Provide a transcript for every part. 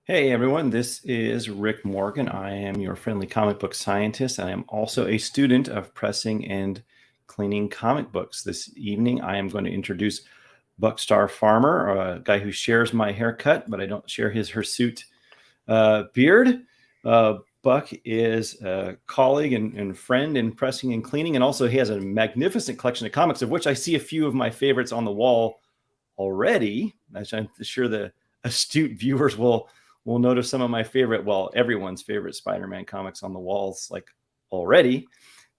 Hey everyone, this is Rick Morgan. I am your friendly comic book scientist, and I am also a student of pressing and cleaning comic books. This evening, I am going to introduce Buckstar Farmer, a guy who shares my haircut, but I don't share his hirsute beard. Buck is a colleague and friend in pressing and cleaning, and also he has a magnificent collection of comics, of which I see a few of my favorites on the wall already. I'm sure the astute viewers will notice some of my favorite, well, everyone's favorite Spider-Man comics on the walls, like already.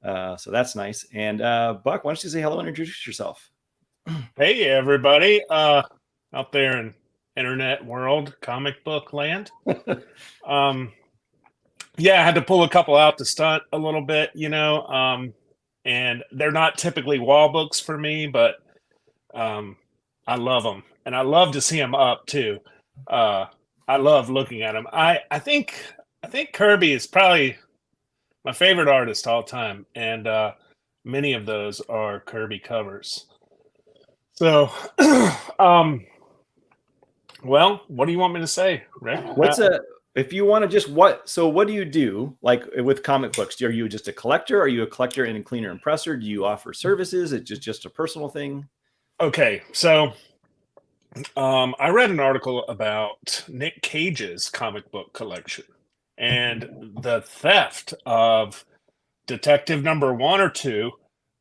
So that's nice. And Buck, why don't you say hello and introduce yourself? Hey everybody, out there in internet world, comic book land. Um, yeah, I had to pull a couple out to stunt a little bit, and they're not typically wall books for me, but I love them, and I love to see them up too. Uh, I love looking at them. I think Kirby is probably my favorite artist all time, and many of those are Kirby covers. So, um, well, what do you want me to say, Rick? If you want to just what do you do like with comic books? Are you just a collector? Are you a collector and a cleaner and presser? Do you offer services? It's just a personal thing? Okay, so I read an article about Nick Cage's comic book collection and the theft of Detective Number One or Two,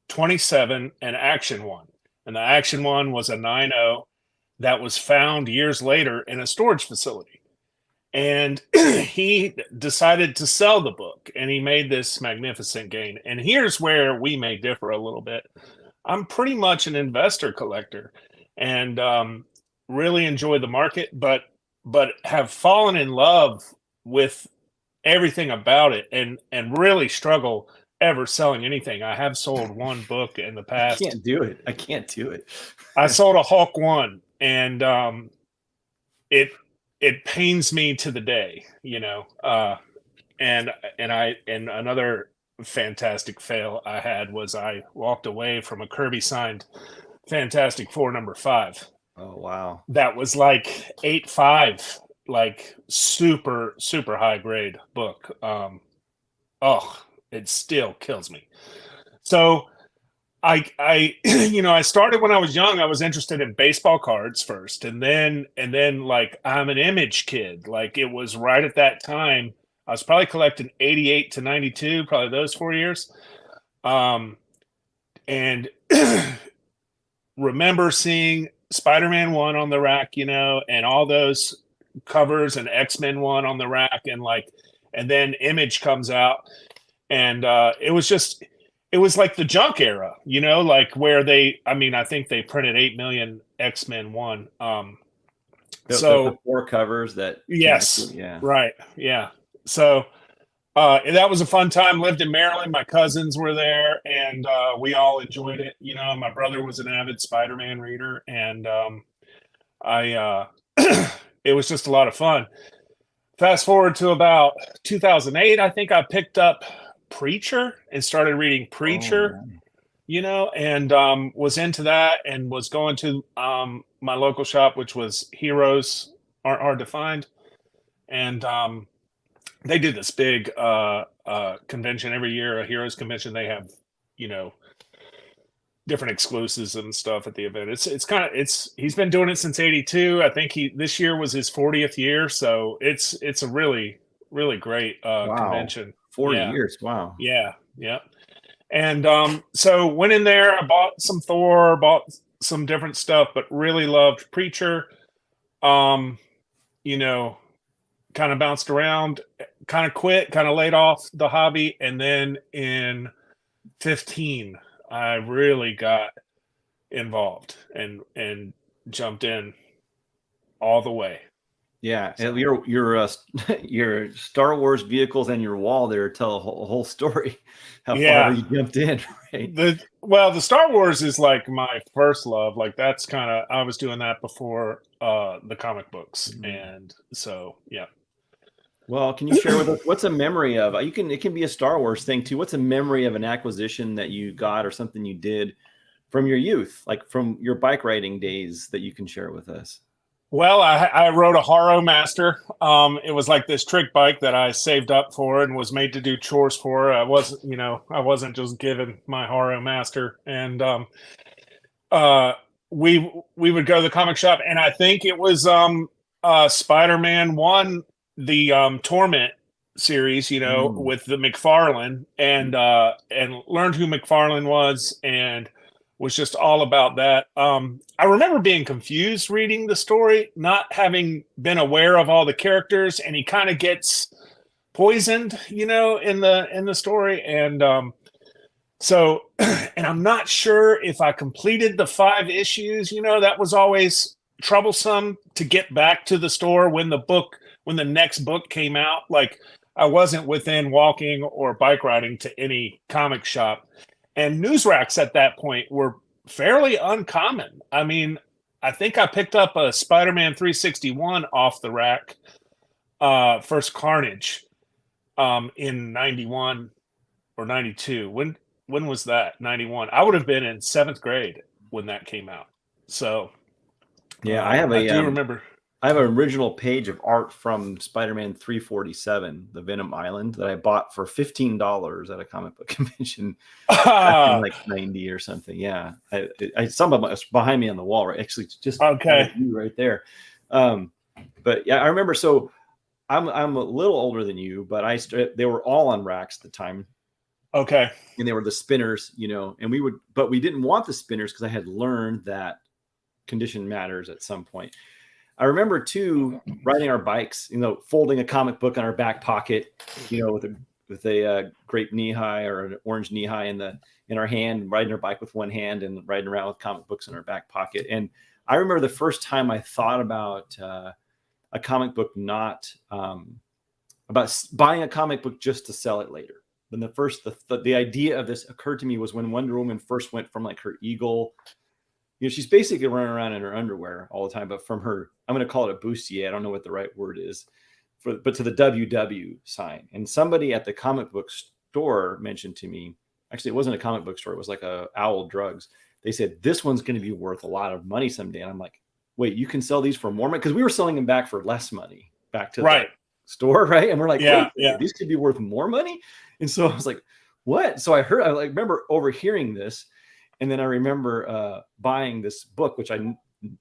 27, and Action One. And the Action One was a 9.0 that was found years later in a storage facility. And he decided to sell the book and he made this magnificent gain. And here's where we may differ a little bit. I'm pretty much an investor collector and really enjoy the market, but have fallen in love with everything about it and really struggle ever selling anything. I have sold one book in the I past. can't do it. I can't do it. I sold a Hulk one, and it it pains me to the day, and another fantastic fail I had was I walked away from a Kirby signed Fantastic Four #5. Oh wow. That was like 8.5, like super super high grade book. Oh, it still kills me. So I I started when I was young. I was interested in baseball cards first, and then like I'm an Image kid. Like it was right at that time. I was probably collecting 88 to 92, probably those 4 years. Um, and remember seeing Spider-Man 1 on the rack, and all those covers, and X-Men 1 on the rack, and then Image comes out, and it was like the junk era, like where I think they printed 8 million X-Men 1. The four covers that Yes, yeah. right, yeah. So that was a fun time. Lived in Maryland. My cousins were there, and we all enjoyed it. My brother was an avid Spider-Man reader, and I it was just a lot of fun. Fast forward to about 2008, I think I picked up Preacher and started reading Preacher, Oh, and was into that and was going to my local shop, which was Heroes Aren't Hard to Find. And they did this big convention every year, a Heroes convention. They have, you know, different exclusives and stuff at the event. He's been doing it since '82. I think this year was his 40th year, so it's a really great wow. convention. 40 Yeah, years. Wow. yeah. And so went in there. I bought some Thor, bought some different stuff, but really loved Preacher. Um, you know, kind of bounced around, kind of quit, kind of laid off the hobby, and then in 15, I really got involved and jumped in all the way. Yeah, So your Star Wars vehicles and your wall there tell a whole story. How far yeah, you jumped in, right? the Star Wars is like my first love. Like that's kind of I was doing that before the comic books, Mhm. and so yeah. Well, can you share with us what's a memory of? It can be a Star Wars thing too. What's a memory of an acquisition that you got or something you did from your youth, like from your bike riding days that you can share with us? Well, I rode a Haro Master. It was like this trick bike that I saved up for and was made to do chores for. I wasn't just given my Haro Master. And uh, we would go to the comic shop, and I think it was Spider-Man 1, the Torment series, Mm. with the McFarlane, and learned who McFarlane was, and was just all about that. I remember being confused reading the story, not having been aware of all the characters, and he kind of gets poisoned, in the story, and so, and I'm not sure if I completed the 5 issues. That was always troublesome to get back to the store when the next book came out. Like, I wasn't within walking or bike riding to any comic shop. And news racks at that point were fairly uncommon. I mean, I think I picked up a Spider-Man 361 off the rack, first Carnage, in 91 or 92. When was that? 91. I would have been in 7th grade when that came out. So Yeah, I do remember. I have an original page of art from Spider-Man 347, the Venom Island, that I bought for $15 at a comic book convention back in like 90 or something. Yeah, some of it's behind me on the wall, right? Actually, just Okay. right there. But yeah, I remember. So I'm a little older than you, but they were all on racks at the time. Okay. And they were the spinners, and but we didn't want the spinners because I had learned that condition matters at some point. I remember too riding our bikes, folding a comic book in our back pocket, with a grape knee high or an orange knee high in our hand, riding our bike with one hand and riding around with comic books in our back pocket. And I remember the first time I thought about a comic book, not about buying a comic book just to sell it later. When the idea of this occurred to me was when Wonder Woman first went from like her eagle, she's basically running around in her underwear all the time, but from her, I'm going to call it a bustier. I don't know what the right word is, but to the WW sign. And somebody at the comic book store mentioned to me, actually, it wasn't a comic book store. It was like a Owl Drugs. They said, this one's going to be worth a lot of money someday. And I'm like, wait, you can sell these for more money? Because we were selling them back for less money back to the store, right? And we're like, yeah, these could be worth more money. And so I was like, what? So I remember overhearing this. And then I remember buying this book, which I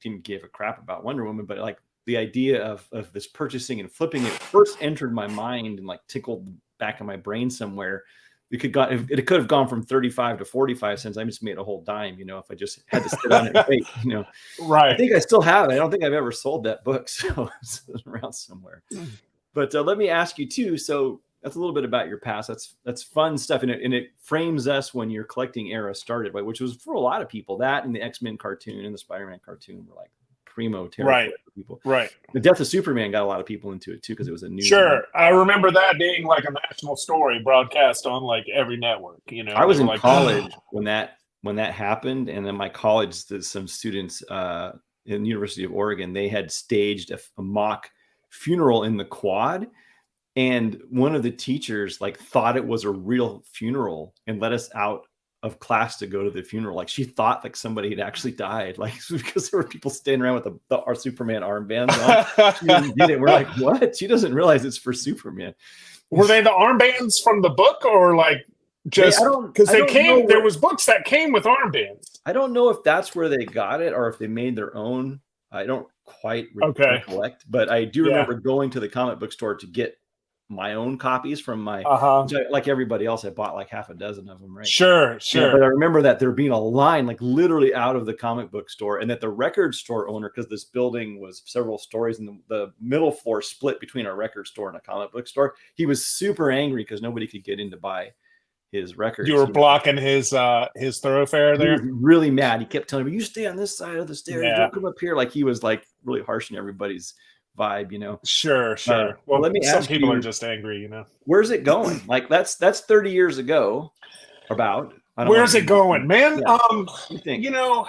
didn't give a crap about Wonder Woman, but like the idea of this purchasing and flipping it first entered my mind and like tickled back in my brain somewhere. It could have gone from 35 to 45 cents. I just made a whole dime, if I just had to sit on it and wait, Right. I think I still have it. I don't think I've ever sold that book, so it's around somewhere. But let me ask you too. So that's a little bit about your past. That's fun stuff, and it frames us when your collecting era started, right? Which was for a lot of people. That and the X-Men cartoon and the Spider-Man cartoon were like primo territory for people. Right. The death of Superman got a lot of people into it too because it was a new. Sure, I remember that being like a national story broadcast on like every network. I was in college when that happened, and then my college, some students in the University of Oregon, they had staged a mock funeral in the quad. And one of the teachers like thought it was a real funeral and let us out of class to go to the funeral. Like she thought like somebody had actually died, like because there were people standing around with our Superman armbands on. She did it. We're like, what? She doesn't realize it's for Superman. Were they the armbands from the book, or like just because there was books that came with armbands? I don't know if that's where they got it or if they made their own. I don't quite recollect, but I do remember going to the comic book store to get my own copies from my like everybody else. I bought like half a dozen of them, right? Sure. Yeah, but I remember that there being a line like literally out of the comic book store, and that the record store owner, because this building was several stories and the middle floor split between a record store and a comic book store, he was super angry because nobody could get in to buy his records. You were blocking his thoroughfare there. He was really mad. He kept telling me, you stay on this side of the stairs, don't come up here. Like he was like really harshing everybody's vibe, Sure. Well, let me ask you, some people are just angry, where's it going? Like that's 30 years ago. About where's it going, man? Yeah.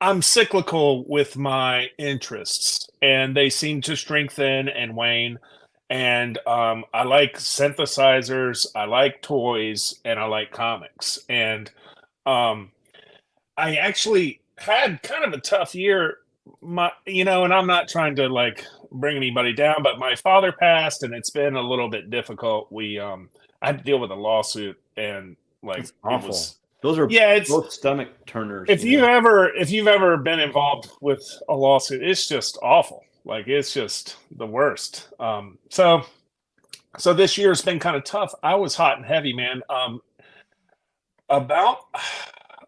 I'm cyclical with my interests, and they seem to strengthen and wane. And I like synthesizers, I like toys, and I like comics. And I actually had kind of a tough year and I'm not trying to like bring anybody down, but my father passed and it's been a little bit difficult. I had to deal with a lawsuit and like It's it awful. was, Those are yeah, it's, both stomach turners, you know. if you've ever been involved with a lawsuit, it's just awful. Like it's just the worst. So this year's been kind of tough. I was hot and heavy, man. About,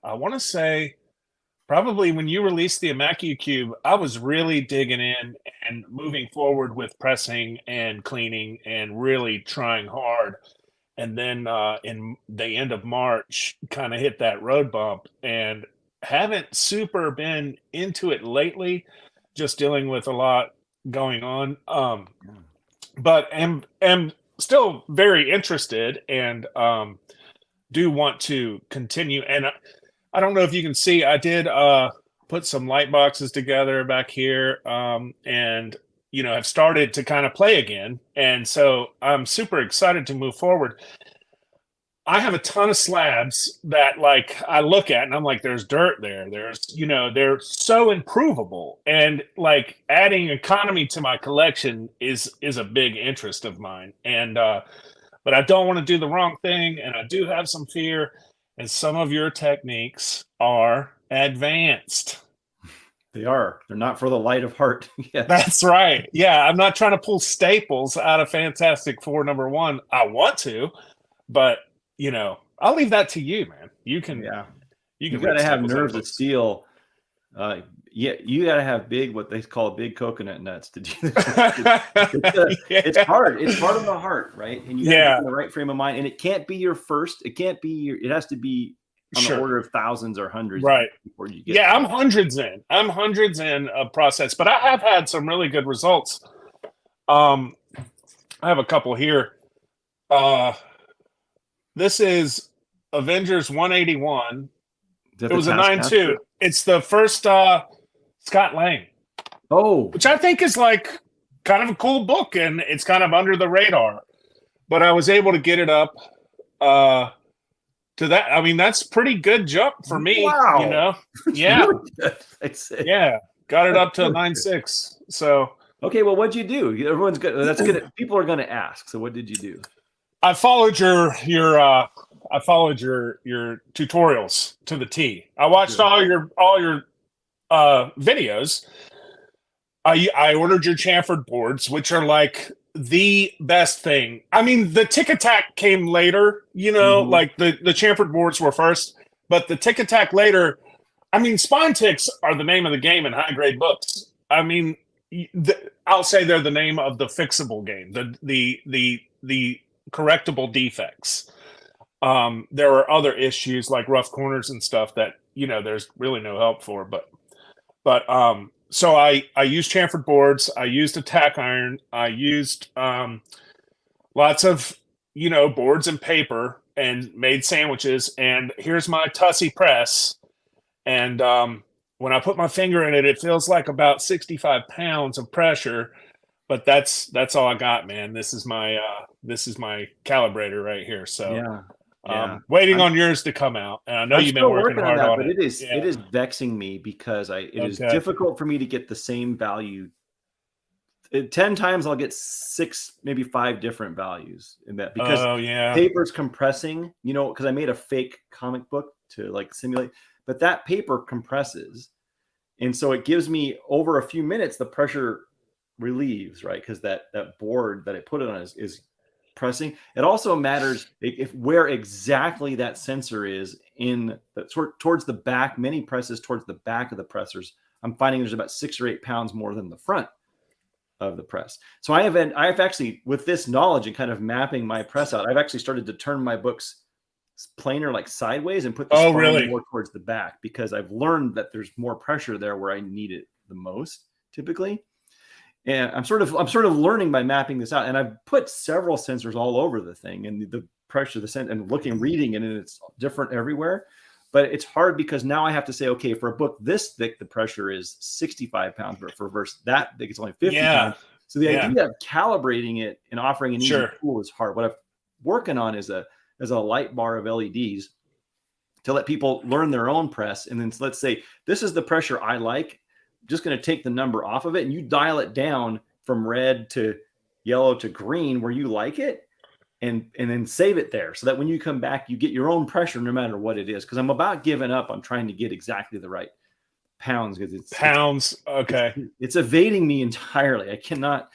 I want to say, probably when you released the Cube, I was really digging in and moving forward with pressing and cleaning and really trying hard. And then in the end of March, kind of hit that road bump and haven't super been into it lately, just dealing with a lot going on. But am still very interested and do want to continue. And I don't know if you can see, I did put some light boxes together back here, and have started to kind of play again. And so I'm super excited to move forward. I have a ton of slabs that like I look at and I'm like, there's dirt there. They're so improvable. And like adding economy to my collection is a big interest of mine. And but I don't want to do the wrong thing. And I do have some fear. And some of your techniques are advanced. They are. They're not for the light of heart. Yeah. That's right. Yeah. I'm not trying to pull staples out of Fantastic Four #1. I want to, but I'll leave that to you, man. You can got to have nerves of steel. You got to have what they call big coconut nuts to do this. It's hard. It's hard on the heart, right? And you have to be in the right frame of mind. And it can't be your first. It can't be it has to be on the order of thousands or hundreds. Right. Before you get I'm hundreds in a process, but I have had some really good results. I have a couple here. This is Avengers 181. It was a 9.2. It's the first Scott Lang. Oh. Which I think is like kind of a cool book, and it's kind of under the radar. But I was able to get it up to that. I mean, that's pretty good jump for me. Wow. Yeah. Really good, I'd say. Yeah. Got it up to 9.6. So okay, well, what'd you do? Everyone's good. That's good. People are gonna ask. So what did you do? I followed your tutorials to the T. I watched all your videos. I ordered your chamfered boards, which are like the best thing. I mean, the Tic Tac came later, like the chamfered boards were first, but the Tic Tac later. I mean, spine ticks are the name of the game in high grade books. I mean, I'll say they're the name of the fixable game. The correctable defects. There are other issues like rough corners and stuff that there's really no help for. But so I used chamfered boards. I used a tack iron. I used lots of boards and paper and made sandwiches. And here's my Tussy press. And when I put my finger in it, it feels like about 65 pounds of pressure. But that's all I got, man. This is my calibrator right here. So waiting on yours to come out. And I know you've been working hard on it. But it is vexing me because it is difficult for me to get the same value. 10 times I'll get 6, maybe 5 different values in that because paper's compressing, because I made a fake comic book to like simulate, but that paper compresses. And so it gives me over a few minutes, the pressure relieves, right? Because that board that I put it on is pressing. It also matters if where exactly that sensor is in towards the back. Many presses towards the back of the pressers, I'm finding there's about 6 or 8 pounds more than the front of the press. So I've actually, with this knowledge and kind of mapping my press out, I've actually started to turn my books planer like sideways and put the spine more towards the back because I've learned that there's more pressure there where I need it the most typically. And I'm sort of learning by mapping this out. And I've put several sensors all over the thing and the pressure, and reading it, and it's different everywhere. But it's hard because now I have to say, okay, for a book this thick, the pressure is 65 pounds, but for a verse that thick, it's only 50 pounds. So the idea of calibrating it and offering an easy tool is hard. What I'm working on is a light bar of LEDs to let people learn their own press. And then let's say, this is the pressure I like. just going to take the number off of it and you dial it down from red to yellow to green where you like it, and then save it there so that when you come back, you get your own pressure no matter what it is. Because I'm about giving up on trying to get exactly the right pounds, because it's evading me entirely. I cannot.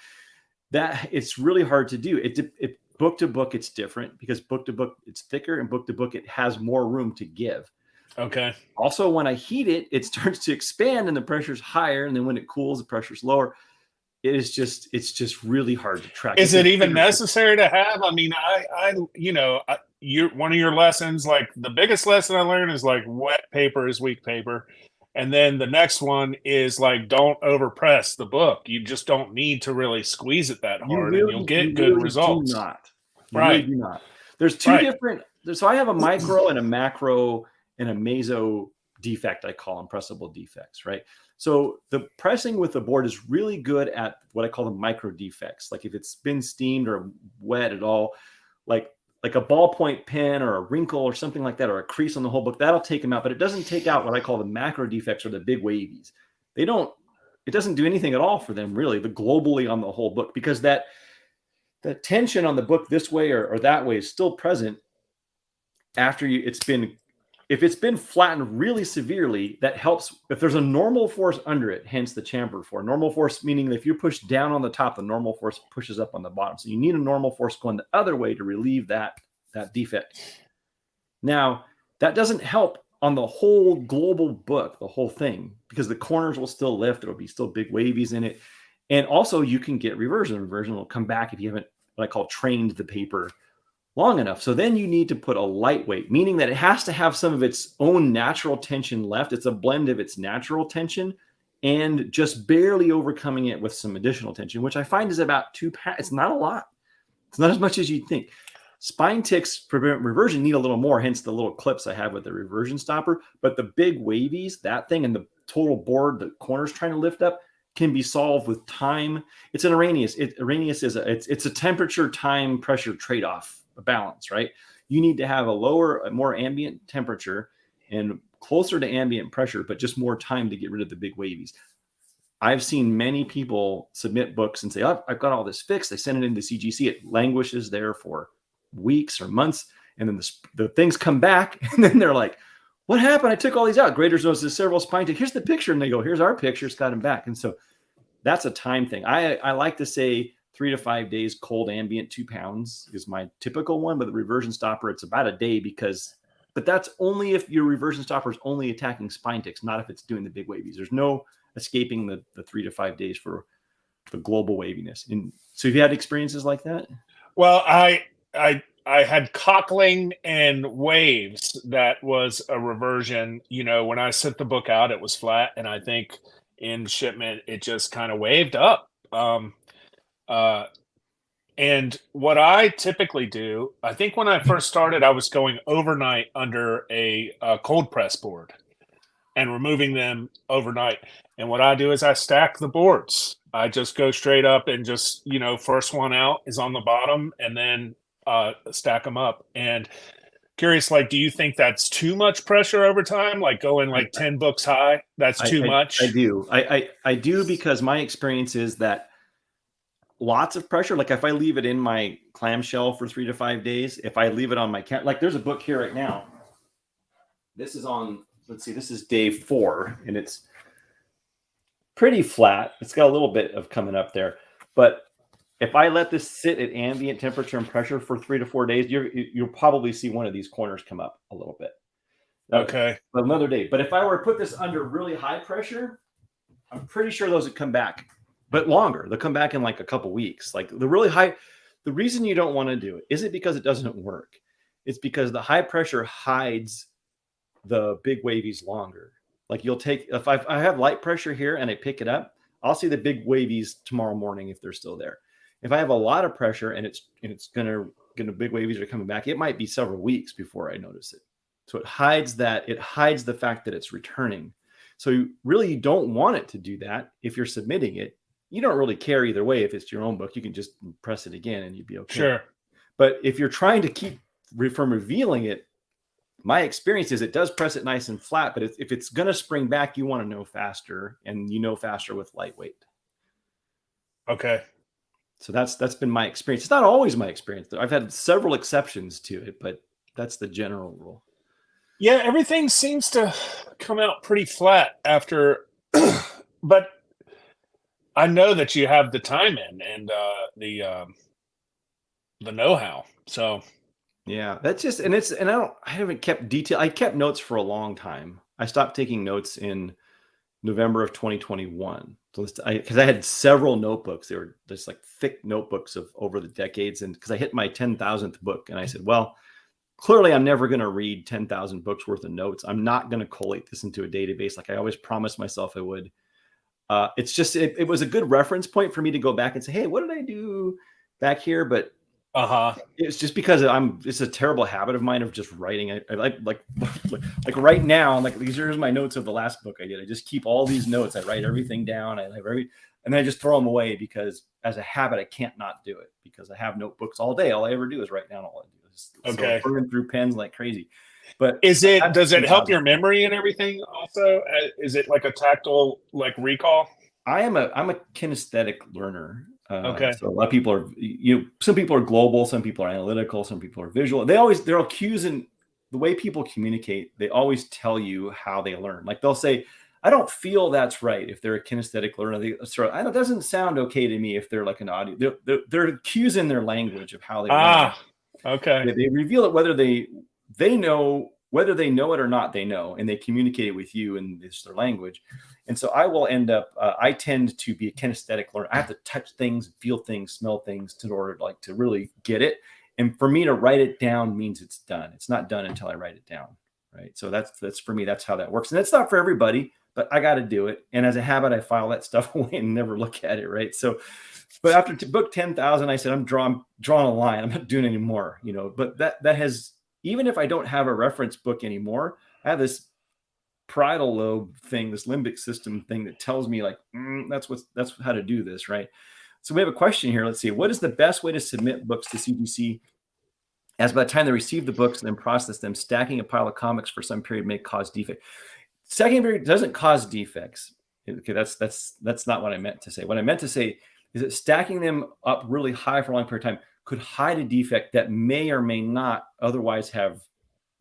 That it's really hard to do. It book to book, it's different because book to book it's thicker, and book to book it has more room to give. Okay. Also, when I heat it, it starts to expand and the pressure's higher, and then when it cools, the pressure's lower. It's just really hard to track. Is it even necessary to have? I mean, one of your lessons, like the biggest lesson I learned is like wet paper is weak paper. And then the next one is like, don't overpress the book. You just don't need to really squeeze it that hard, and you'll get good results. You really do not. There's two different. So I have a micro and a macro and a meso defect. I call them pressable defects, right? So the pressing with the board is really good at what I call the micro defects. Like if it's been steamed or wet at all, like a ballpoint pen or a wrinkle or something like that, or a crease on the whole book, that'll take them out. But it doesn't take out what I call the macro defects or the big wavies. It doesn't do anything at all for them really, the globally on the whole book, because the tension on the book this way or that way is still present after if it's been flattened really severely. That helps if there's a normal force under it, hence the chamfer force. Normal force meaning that if you push down on the top, the normal force pushes up on the bottom. So you need a normal force going the other way to relieve that defect. Now, that doesn't help on the whole global book, the whole thing, because the corners will still lift. There'll be still big wavies in it. And also you can get reversion. Reversion will come back if you haven't, what I call, trained the paper long enough. So then you need to put a lightweight, meaning that it has to have some of its own natural tension left. It's a blend of its natural tension and just barely overcoming it with some additional tension, which I find is about 2 pounds. It's not a lot. It's not as much as you'd think. Spine ticks for reversion need a little more, hence the little clips I have with the reversion stopper. But the big wavies, that thing, and the total board, the corners trying to lift up, can be solved with time. It's an Arrhenius. Arrhenius is it's a temperature, time, pressure trade-off. A balance, right? You need to have a more ambient temperature and closer to ambient pressure, but just more time to get rid of the big wavies. I've seen many people submit books and say, "Oh, I've got all this fixed." They send it into CGC. It languishes there for weeks or months, and then the things come back, and then they're like, "What happened? I took all these out." Graders notice several spine ticks. Here's the picture, and they go, "Here's our picture. It's got them back." And so that's a time thing. I like to say 3 to 5 days cold ambient, 2 pounds is my typical one. But the reversion stopper, it's about a day but that's only if your reversion stopper is only attacking spine ticks, not if it's doing the big wavies. There's no escaping the 3 to 5 days for the global waviness. And so have you had experiences like that? Well, I had cockling and waves. That was a reversion. When I sent the book out, it was flat. And I think in shipment, it just kind of waved up. And what I typically do, I think when I first started, I was going overnight under a cold press board and removing them overnight. And what I do is I stack the boards. I just go straight up and just, first one out is on the bottom, and then stack them up. And curious, like, do you think that's too much pressure over time? Like going like 10 books high, that's too much? I do. I do, because my experience is that lots of pressure. Like if I leave it in my clamshell for 3 to 5 days, if I leave it on my like there's a book here right now. This is on, let's see, this is day 4, and it's pretty flat. It's got a little bit of coming up there, but if I let this sit at ambient temperature and pressure for 3 to 4 days, you'll probably see one of these corners come up a little bit. Okay. But another day. But if I were to put this under really high pressure, I'm pretty sure those would come back, but longer. They'll come back in like a couple weeks. Like the really high, the reason you don't want to do it isn't because it doesn't work. It's because the high pressure hides the big wavies longer. Like you'll take, if I have light pressure here and I pick it up, I'll see the big wavies tomorrow morning if they're still there. If I have a lot of pressure and it's gonna big wavies are coming back, it might be several weeks before I notice it. So it hides that. It hides the fact that it's returning. So you don't want it to do that. If you're submitting it, you don't really care either way. If it's your own book, you can just press it again and you'd be okay. Sure. But if you're trying to keep from revealing it, my experience is it does press it nice and flat, but if it's going to spring back, you want to know faster, and you know faster with lightweight. Okay. So that's been my experience. It's not always my experience. I've had several exceptions to it, but that's the general rule. Yeah, everything seems to come out pretty flat after, but I know that you have the time in and the know-how. So yeah, that's just, and I haven't kept detail. I kept notes for a long time. I stopped taking notes in November of 2021. So because I had several notebooks. They were just like thick notebooks of over the decades. And because I hit my 10,000th book, and I said, well, clearly I'm never going to read 10,000 books worth of notes. I'm not going to collate this into a database like I always promised myself I would. It's just, it was a good reference point for me to go back and say, hey, what did I do back here? But it's just because it's a terrible habit of mine of just writing. I like right now, like here's my notes of the last book I did. I just keep all these notes. I write everything down. And then I just throw them away because as a habit, I can't not do it because I have notebooks all day. All I ever do is write down all I do. So burning through pens like crazy. But does it help your memory and everything also? Is it like a tactile like recall? I'm a kinesthetic learner. Okay. So a lot of people are, some people are global, some people are analytical, some people are visual. There are cues in the way people communicate. They always tell you how they learn. Like they'll say, I don't feel that's right. If they're a kinesthetic learner, it doesn't sound okay to me. If they're like an audio, there are cues in their language of how they learn. Okay. They reveal it whether they know whether they know it or not. They know, and they communicate it with you, and it's their language. And so I will end up. I tend to be a kinesthetic learner. I have to touch things, feel things, smell things in order to really get it. And for me to write it down means it's done. It's not done until I write it down, right? So that's for me. That's how that works. And it's not for everybody, but I got to do it. And as a habit, I file that stuff away and never look at it, right? So, but after book 10,000, I said I'm drawing a line. I'm not doing any more, But that has, even if I don't have a reference book anymore, I have this parietal lobe thing, this limbic system thing that tells me like, that's how to do this, right? So we have a question here. Let's see. What is the best way to submit books to CGC? As by the time they receive the books and then process them, stacking a pile of comics for some period may cause defect. Stacking period doesn't cause defects. Okay, that's not what I meant to say. What I meant to say is that stacking them up really high for a long period of time could hide a defect that may or may not otherwise have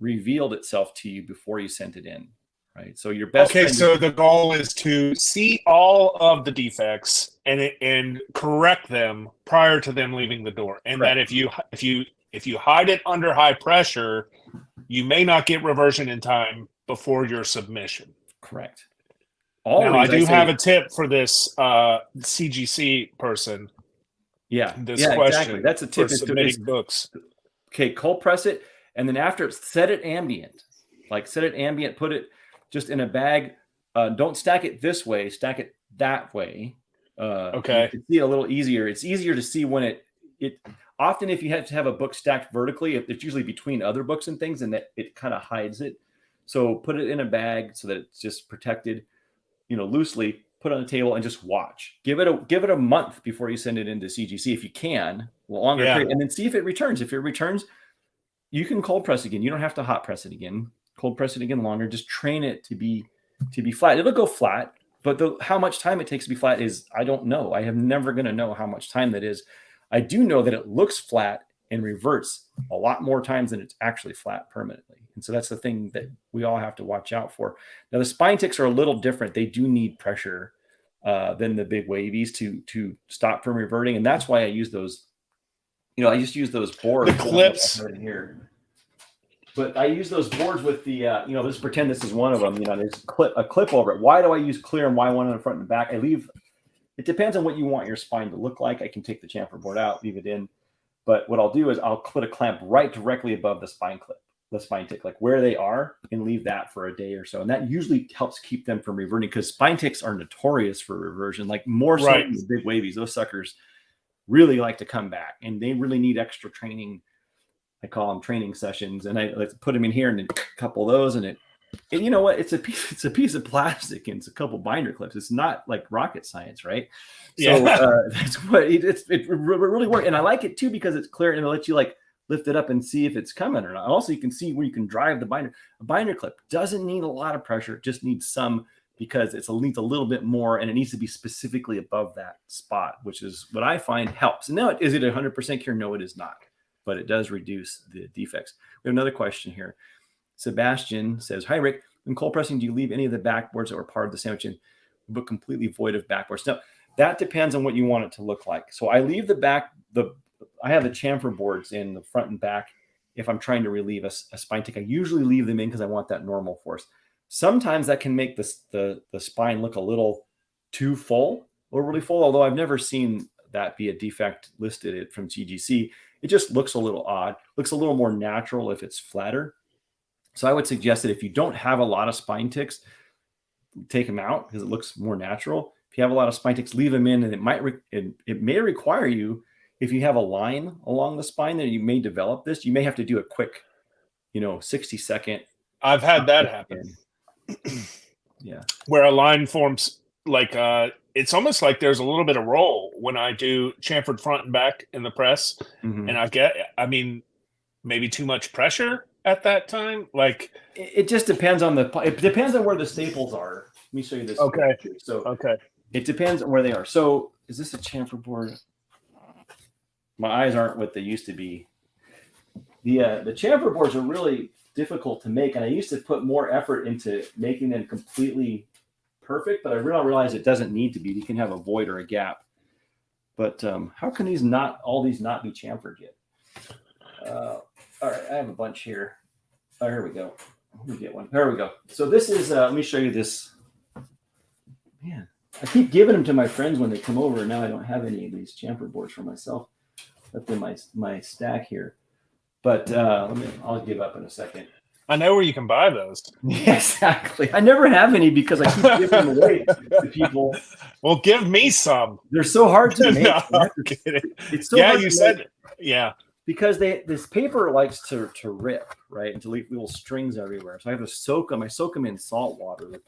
revealed itself to you before you sent it in, right? So your best. Okay, so the goal is to see all of the defects and correct them prior to them leaving the door. And correct. That if you hide it under high pressure, you may not get reversion in time before your submission. Correct. Now, I do have a tip for this CGC person. Yeah, question exactly. That's a tip. For submitting books. Okay, cold press it, and then after set it ambient. Put it just in a bag. Don't stack it this way. Stack it that way. Okay. You can see it a little easier. It's easier to see when it. Often, if you have to have a book stacked vertically, it's usually between other books and things, and that it kind of hides it. So put it in a bag so that it's just protected, loosely. Put it on the table and just watch. Give it a month before you send it into CGC if you can, longer period, and then see if it returns. If it returns, you can cold press again. You don't have to hot press it again. Cold press it again longer. Just train it to be flat. It'll go flat, but how much time it takes to be flat is I don't know. I am never going to know how much time that is. I do know that it looks flat and reverts a lot more times than it's actually flat permanently. And so that's the thing that we all have to watch out for. Now, the spine ticks are a little different. They do need pressure than the big wavies to stop from reverting. And that's why I use those, I just use those boards. The clips. Right here. But I use those boards with the, let's pretend this is one of them. There's a clip over it. Why do I use clear and why one on the front and the back? It depends on what you want your spine to look like. I can take the chamfer board out, leave it in. But what I'll do is I'll put a clamp right directly above the spine tick, like where they are, and leave that for a day or so. And that usually helps keep them from reverting because spine ticks are notorious for reversion, like more so than the big wavies. Those suckers really like to come back and they really need extra training. I call them training sessions, and I like to put them in here and then a couple of those. And you know what? It's a piece of plastic and it's a couple binder clips. It's not like rocket science, right? So that's what it really works. And I like it too because it's clear and it lets you like lift it up and see if it's coming or not. Also, you can see where you can drive the binder. A binder clip doesn't need a lot of pressure, it just needs some, because it needs a little bit more, and it needs to be specifically above that spot, which is what I find helps. And now, is it 100% cure? No, it is not, but it does reduce the defects. We have another question here. Sebastian says, hi, Rick. When cold pressing, do you leave any of the backboards that were part of the sandwich in, but completely void of backboards? No, that depends on what you want it to look like. So I leave I have the chamfer boards in the front and back. If I'm trying to relieve a spine tick, I usually leave them in because I want that normal force. Sometimes that can make the spine look a little too full, overly full, although I've never seen that be a defect listed from CGC. It just looks a little odd, looks a little more natural if it's flatter. So I would suggest that if you don't have a lot of spine ticks, take them out because it looks more natural. If you have a lot of spine ticks, leave them in, and it may require you, if you have a line along the spine that you may develop this, you may have to do a quick, 60-second. I've had that happen. Yeah, where a line forms like it's almost like there's a little bit of roll when I do chamfered front and back in the press, and maybe too much pressure at that time. Like it just depends on it depends on where the staples are. Let me show you this. Okay. So it depends on where they are. So is this a chamfer board? My eyes aren't what they used to be. The chamfer boards are really difficult to make, and I used to put more effort into making them completely perfect, but I realized it doesn't need to be. You can have a void or a gap. But how can all these not be chamfered yet? All right, I have a bunch here. Oh, here we go. Let me get one. There we go. So this is, let me show you this. Man, I keep giving them to my friends when they come over, and now I don't have any of these chamfer boards for myself. That's in my stack here. But I'll give up in a second. I know where you can buy those. Yeah, exactly. I never have any because I keep giving them away to people. Well, give me some. They're so hard to make. No, I'm kidding. It's so hard you to said make. Yeah. Because this paper likes to rip, right, and to leave little strings everywhere. So I have to soak them. I soak them in salt water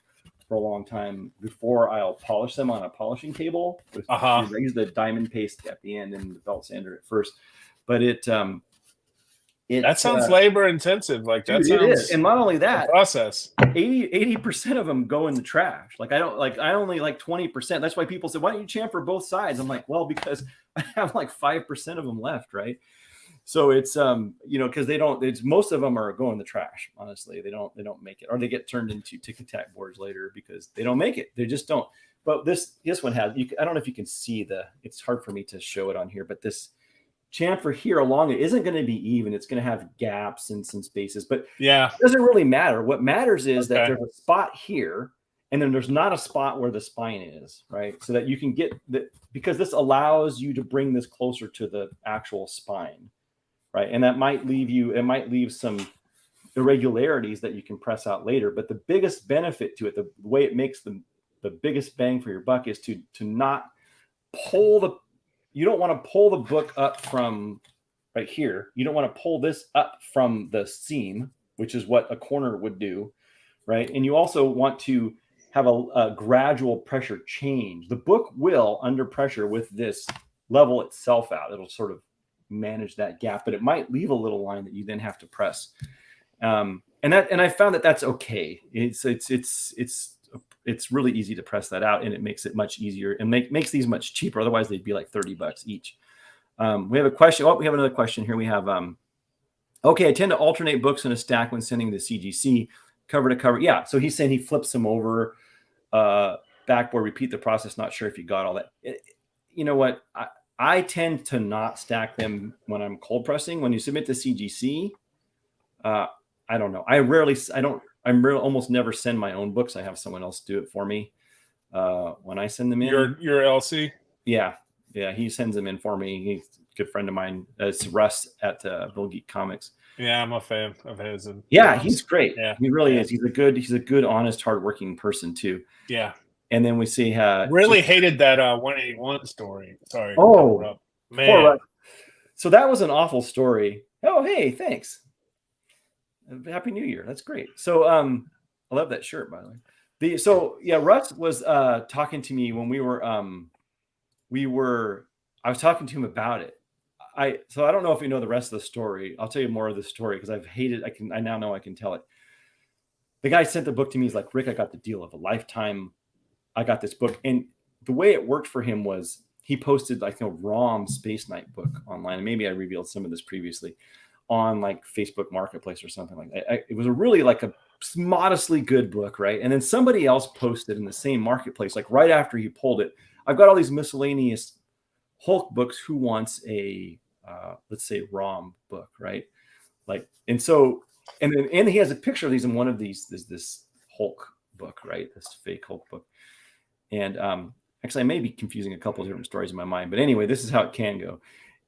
for a long time before I'll polish them on a polishing table. I use the diamond paste at the end and the belt sander at first. But that sounds labor intensive. Like that sounds. It is, and not only that, process. 80% of them go in the trash. Like I only like 20%. That's why people say, why don't you chamfer both sides? I'm like, well, because I have like 5% of them left, right? So it's because they don't. It's most of them are going in the trash. Honestly, they don't make it, or they get turned into tick and tack boards later because they don't make it. They just don't. But this one has. I don't know if you can see it's hard for me to show it on here, but this chamfer here along it isn't going to be even. It's going to have gaps and some spaces, but yeah, it doesn't really matter. What matters is that there's a spot here, and then there's not a spot where the spine is, right? So that you can get because this allows you to bring this closer to the actual spine. Right. And that might leave some irregularities that you can press out later. But the biggest benefit to it, the way it makes the biggest bang for your buck is to not you don't want to pull the book up from right here. You don't want to pull this up from the seam, which is what a corner would do. Right. And you also want to have a gradual pressure change. The book will, under pressure with this, level itself out. It'll sort of manage that gap, but it might leave a little line that you then have to press. And I found that that's okay. It's really easy to press that out, and it makes it much easier and makes these much cheaper. Otherwise they'd be like $30 each. We have a question. We have another question here. We have, okay, I tend to alternate books in a stack when sending the CGC cover to cover. Yeah. So he's saying he flips them over, backboard, repeat the process. Not sure if you got all that. You know what? I tend to not stack them when I'm cold pressing. When you submit the CGC, I don't know. I almost never send my own books. I have someone else do it for me when I send them in. Your LC? Yeah. He sends them in for me. He's a good friend of mine. It's Russ at Bill Geek Comics. Yeah, I'm a fan of his. And he's great. Yeah, he really is. He's a good, honest, hardworking person too. Yeah. And then we see really hated that 181 story. Sorry. Oh, man. So that was an awful story. Oh, hey, thanks. Happy New Year. That's great. So I love that shirt, by the way. Russ was talking to me when I was talking to him about it. So I don't know if you know the rest of the story. I'll tell you more of the story because I've hated. I now know I can tell it. The guy sent the book to me. He's like, Rick, I got the deal of a lifetime. I got this book, and the way it worked for him was he posted like a ROM Space Knight book online, and maybe I revealed some of this previously on like Facebook Marketplace or something like that. It was a really like a modestly good book, right? And then somebody else posted in the same marketplace, like right after he pulled it, I've got all these miscellaneous Hulk books. Who wants a let's say ROM book, right? Like, and so, and then and he has a picture of these in one of these. There's this Hulk book, right? This fake Hulk book. And actually, I may be confusing a couple of different stories in my mind, but anyway, this is how it can go.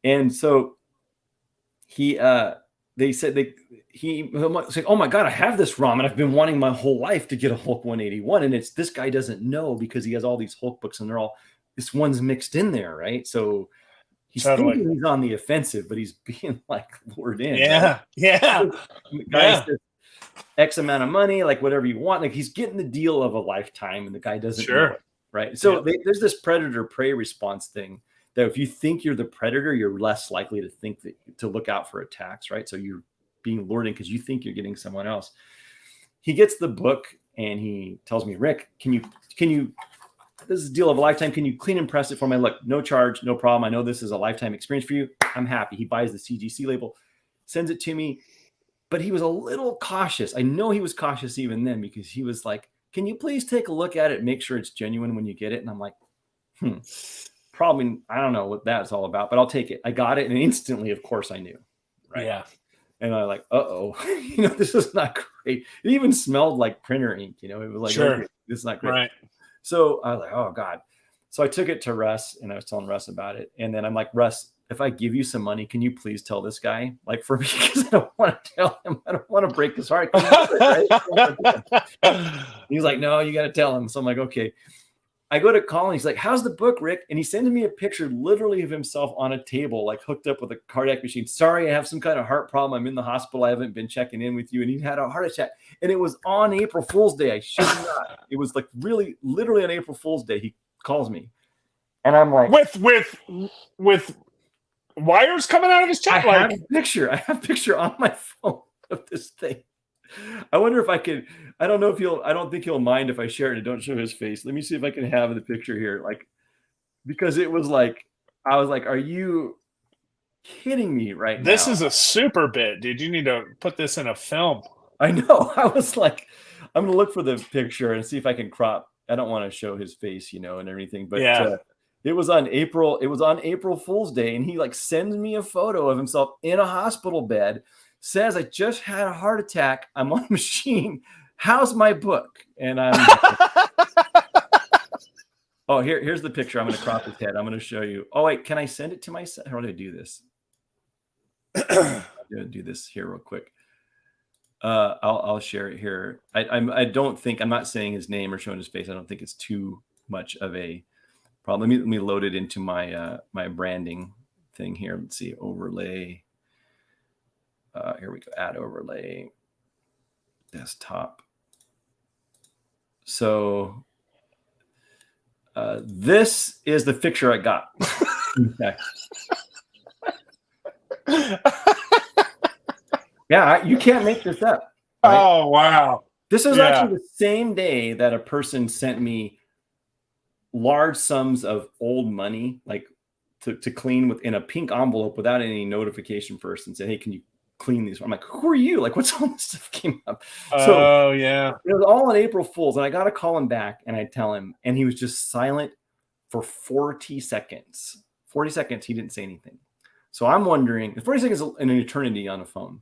And so they said he said, oh my God, I have this ROM and I've been wanting my whole life to get a Hulk 181. And it's this guy doesn't know because he has all these Hulk books and they're all, this one's mixed in there, right? So he's thinking he's on the offensive, but he's being like lured in. Yeah. Right? Yeah. The guy says, X amount of money, like whatever you want. Like he's getting the deal of a lifetime and the guy doesn't know it, right? So there's this predator prey response thing that if you think you're the predator, you're less likely to think that to look out for attacks, right? So you're being lured in because you think you're getting someone else. He gets the book and he tells me, Rick, can you, this is a deal of a lifetime. Can you clean and press it for me? Look, no charge, no problem. I know this is a lifetime experience for you. I'm happy. He buys the CGC label, sends it to me. But he was a little cautious. I know he was cautious even then because he was like, can you please take a look at it, make sure it's genuine when you get it? And I'm like, probably, I don't know what that's all about, but I'll take it. I got it. And instantly, of course, I knew. Right. Yeah. And I like, this is not great. It even smelled like printer ink. It was like, okay, this is not great. Right. So I was like, oh God. So I took it to Russ and I was telling Russ about it. And then I'm like, Russ, if I give you some money, can you please tell this guy, like for me, because I don't want to tell him, I don't want to break his heart. Right? He's like, no, you got to tell him. So I'm like, okay. I go to Kalin. He's like, how's the book, Rick? And he sends me a picture literally of himself on a table, like hooked up with a cardiac machine. Sorry, I have some kind of heart problem. I'm in the hospital. I haven't been checking in with you. And he had a heart attack. And it was on April Fool's Day. I should not. It was like really, literally on April Fool's Day. He calls me. And I'm like, with wires coming out of his chest. I have a picture on my phone of this thing. I wonder if I could. I don't know if I don't think he'll mind if I share it and don't show his face. Let me see if I can have the picture here. Like, because it was like, I was like, are you kidding me right now? This is a super bit, dude. You need to put this in a film. I know. I was like, I'm going to look for the picture and see if I can crop. I don't want to show his face, and everything, but it was on April Fool's Day. And he like sends me a photo of himself in a hospital bed, says, I just had a heart attack. I'm on a machine. How's my book? And I'm oh, here's the picture. I'm going to crop his head. I'm going to show you. Oh, wait, can I send it to myself? How do I do this? I'm going to do this here real quick. I'll share it here. I don't think, I'm not saying his name or showing his face. I don't think it's too much of a problem. Let me load it into my my branding thing here. Let's see, overlay. Here we go, add overlay, desktop. So this is the picture I got. Yeah, you can't make this up. Right? Oh, wow. This is actually the same day that a person sent me large sums of old money, like to clean in a pink envelope without any notification first, and said, hey, can you clean these? I'm like, who are you? Like, what's all this stuff came up? Oh, yeah. It was all on April Fool's, and I got to call him back, and I tell him, and he was just silent for 40 seconds. 40 seconds, he didn't say anything. So I'm wondering, 40 seconds is an eternity on a phone.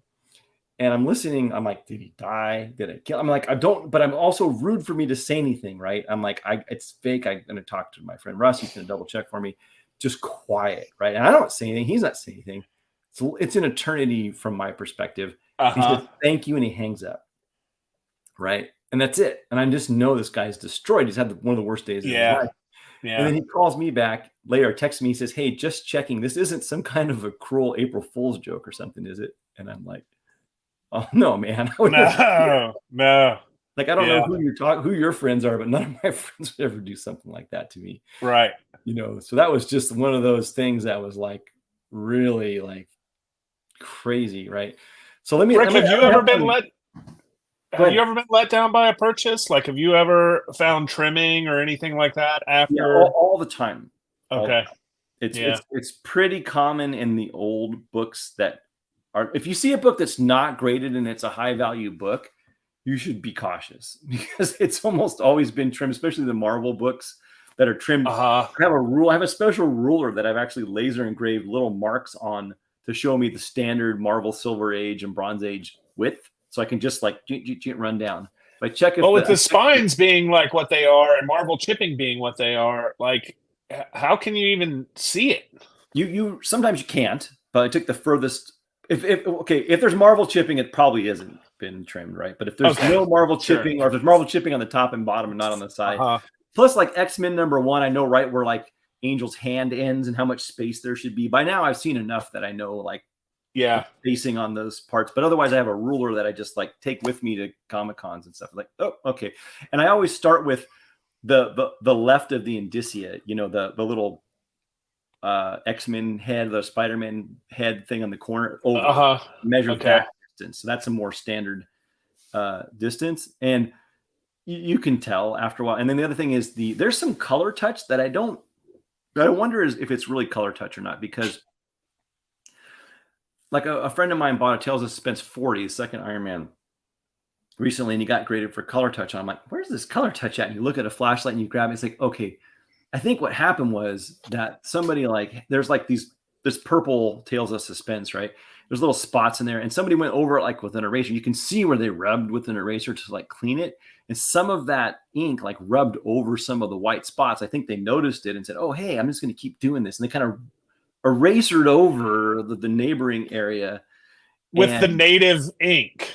And I'm listening. I'm like, did he die? Did I kill? I'm like, I don't, but I'm also rude for me to say anything, right? I'm like, it's fake. I'm going to talk to my friend Russ. He's going to double check for me. Just quiet, right? And I don't say anything. He's not saying anything. So it's an eternity from my perspective. He says, thank you. And he hangs up. Right. And that's it. And I just know this guy's destroyed. He's had one of the worst days of his life. Yeah. And then he calls me back later, texts me. He says, hey, just checking. This isn't some kind of a cruel April Fool's joke or something, is it? And I'm like, oh no, man. No. Like, I don't know who your friends are, but none of my friends would ever do something like that to me. Right. So that was just one of those things that was like, really like crazy, right? So let me. Rick, have you ever been Go Have ahead. you ever been let down by a purchase? Like, have you ever found trimming or anything like that Yeah, after? all the time. All the Okay. time. It's Yeah. it's it's pretty common in the old books that are. If you see a book that's not graded and it's a high value book, you should be cautious because it's almost always been trimmed, especially the Marvel books that are trimmed. Uh-huh. I have a rule. I have a special ruler that I've actually laser engraved little marks on to show me the standard Marvel Silver Age and Bronze Age width, so I can just like run down. If I check if Well, with the the spines being like what they are and Marvel chipping being what they are, like, how can you even see it? you sometimes you can't, but I took the furthest. If there's Marvel chipping, it probably isn't been trimmed, right? But if there's Okay. no Marvel Sure. chipping, or if there's Marvel chipping on the top and bottom and not on the side, Uh-huh. plus like X-Men #1, I know right where like Angel's hand ends and how much space there should be. By now, I've seen enough that I know like the Yeah. spacing on those parts. But otherwise, I have a ruler that I just like take with me to Comic Cons and stuff. Like, oh, okay. And I always start with the left of the indicia. You know, the little X-Men head, the Spider-Man head thing on the corner over Uh-huh. measure Okay. that distance. So that's a more standard distance, and you can tell after a while. And then the other thing is there's some color touch that I wonder if it's really color touch or not, because like a friend of mine bought a Tales of Suspense 40, the second Iron Man, recently, and he got graded for color touch. And I'm like, where's this color touch at? And you look at a flashlight and you grab it. It's like, okay, I think what happened was that somebody like there's like this purple Tales of Suspense, right? There's little spots in there, and somebody went over it like with an eraser. You can see where they rubbed with an eraser to like clean it, and some of that ink like rubbed over some of the white spots. I think they noticed it and said, "Oh, hey, I'm just going to keep doing this," and they kind of erasered over the neighboring area. With the And native ink.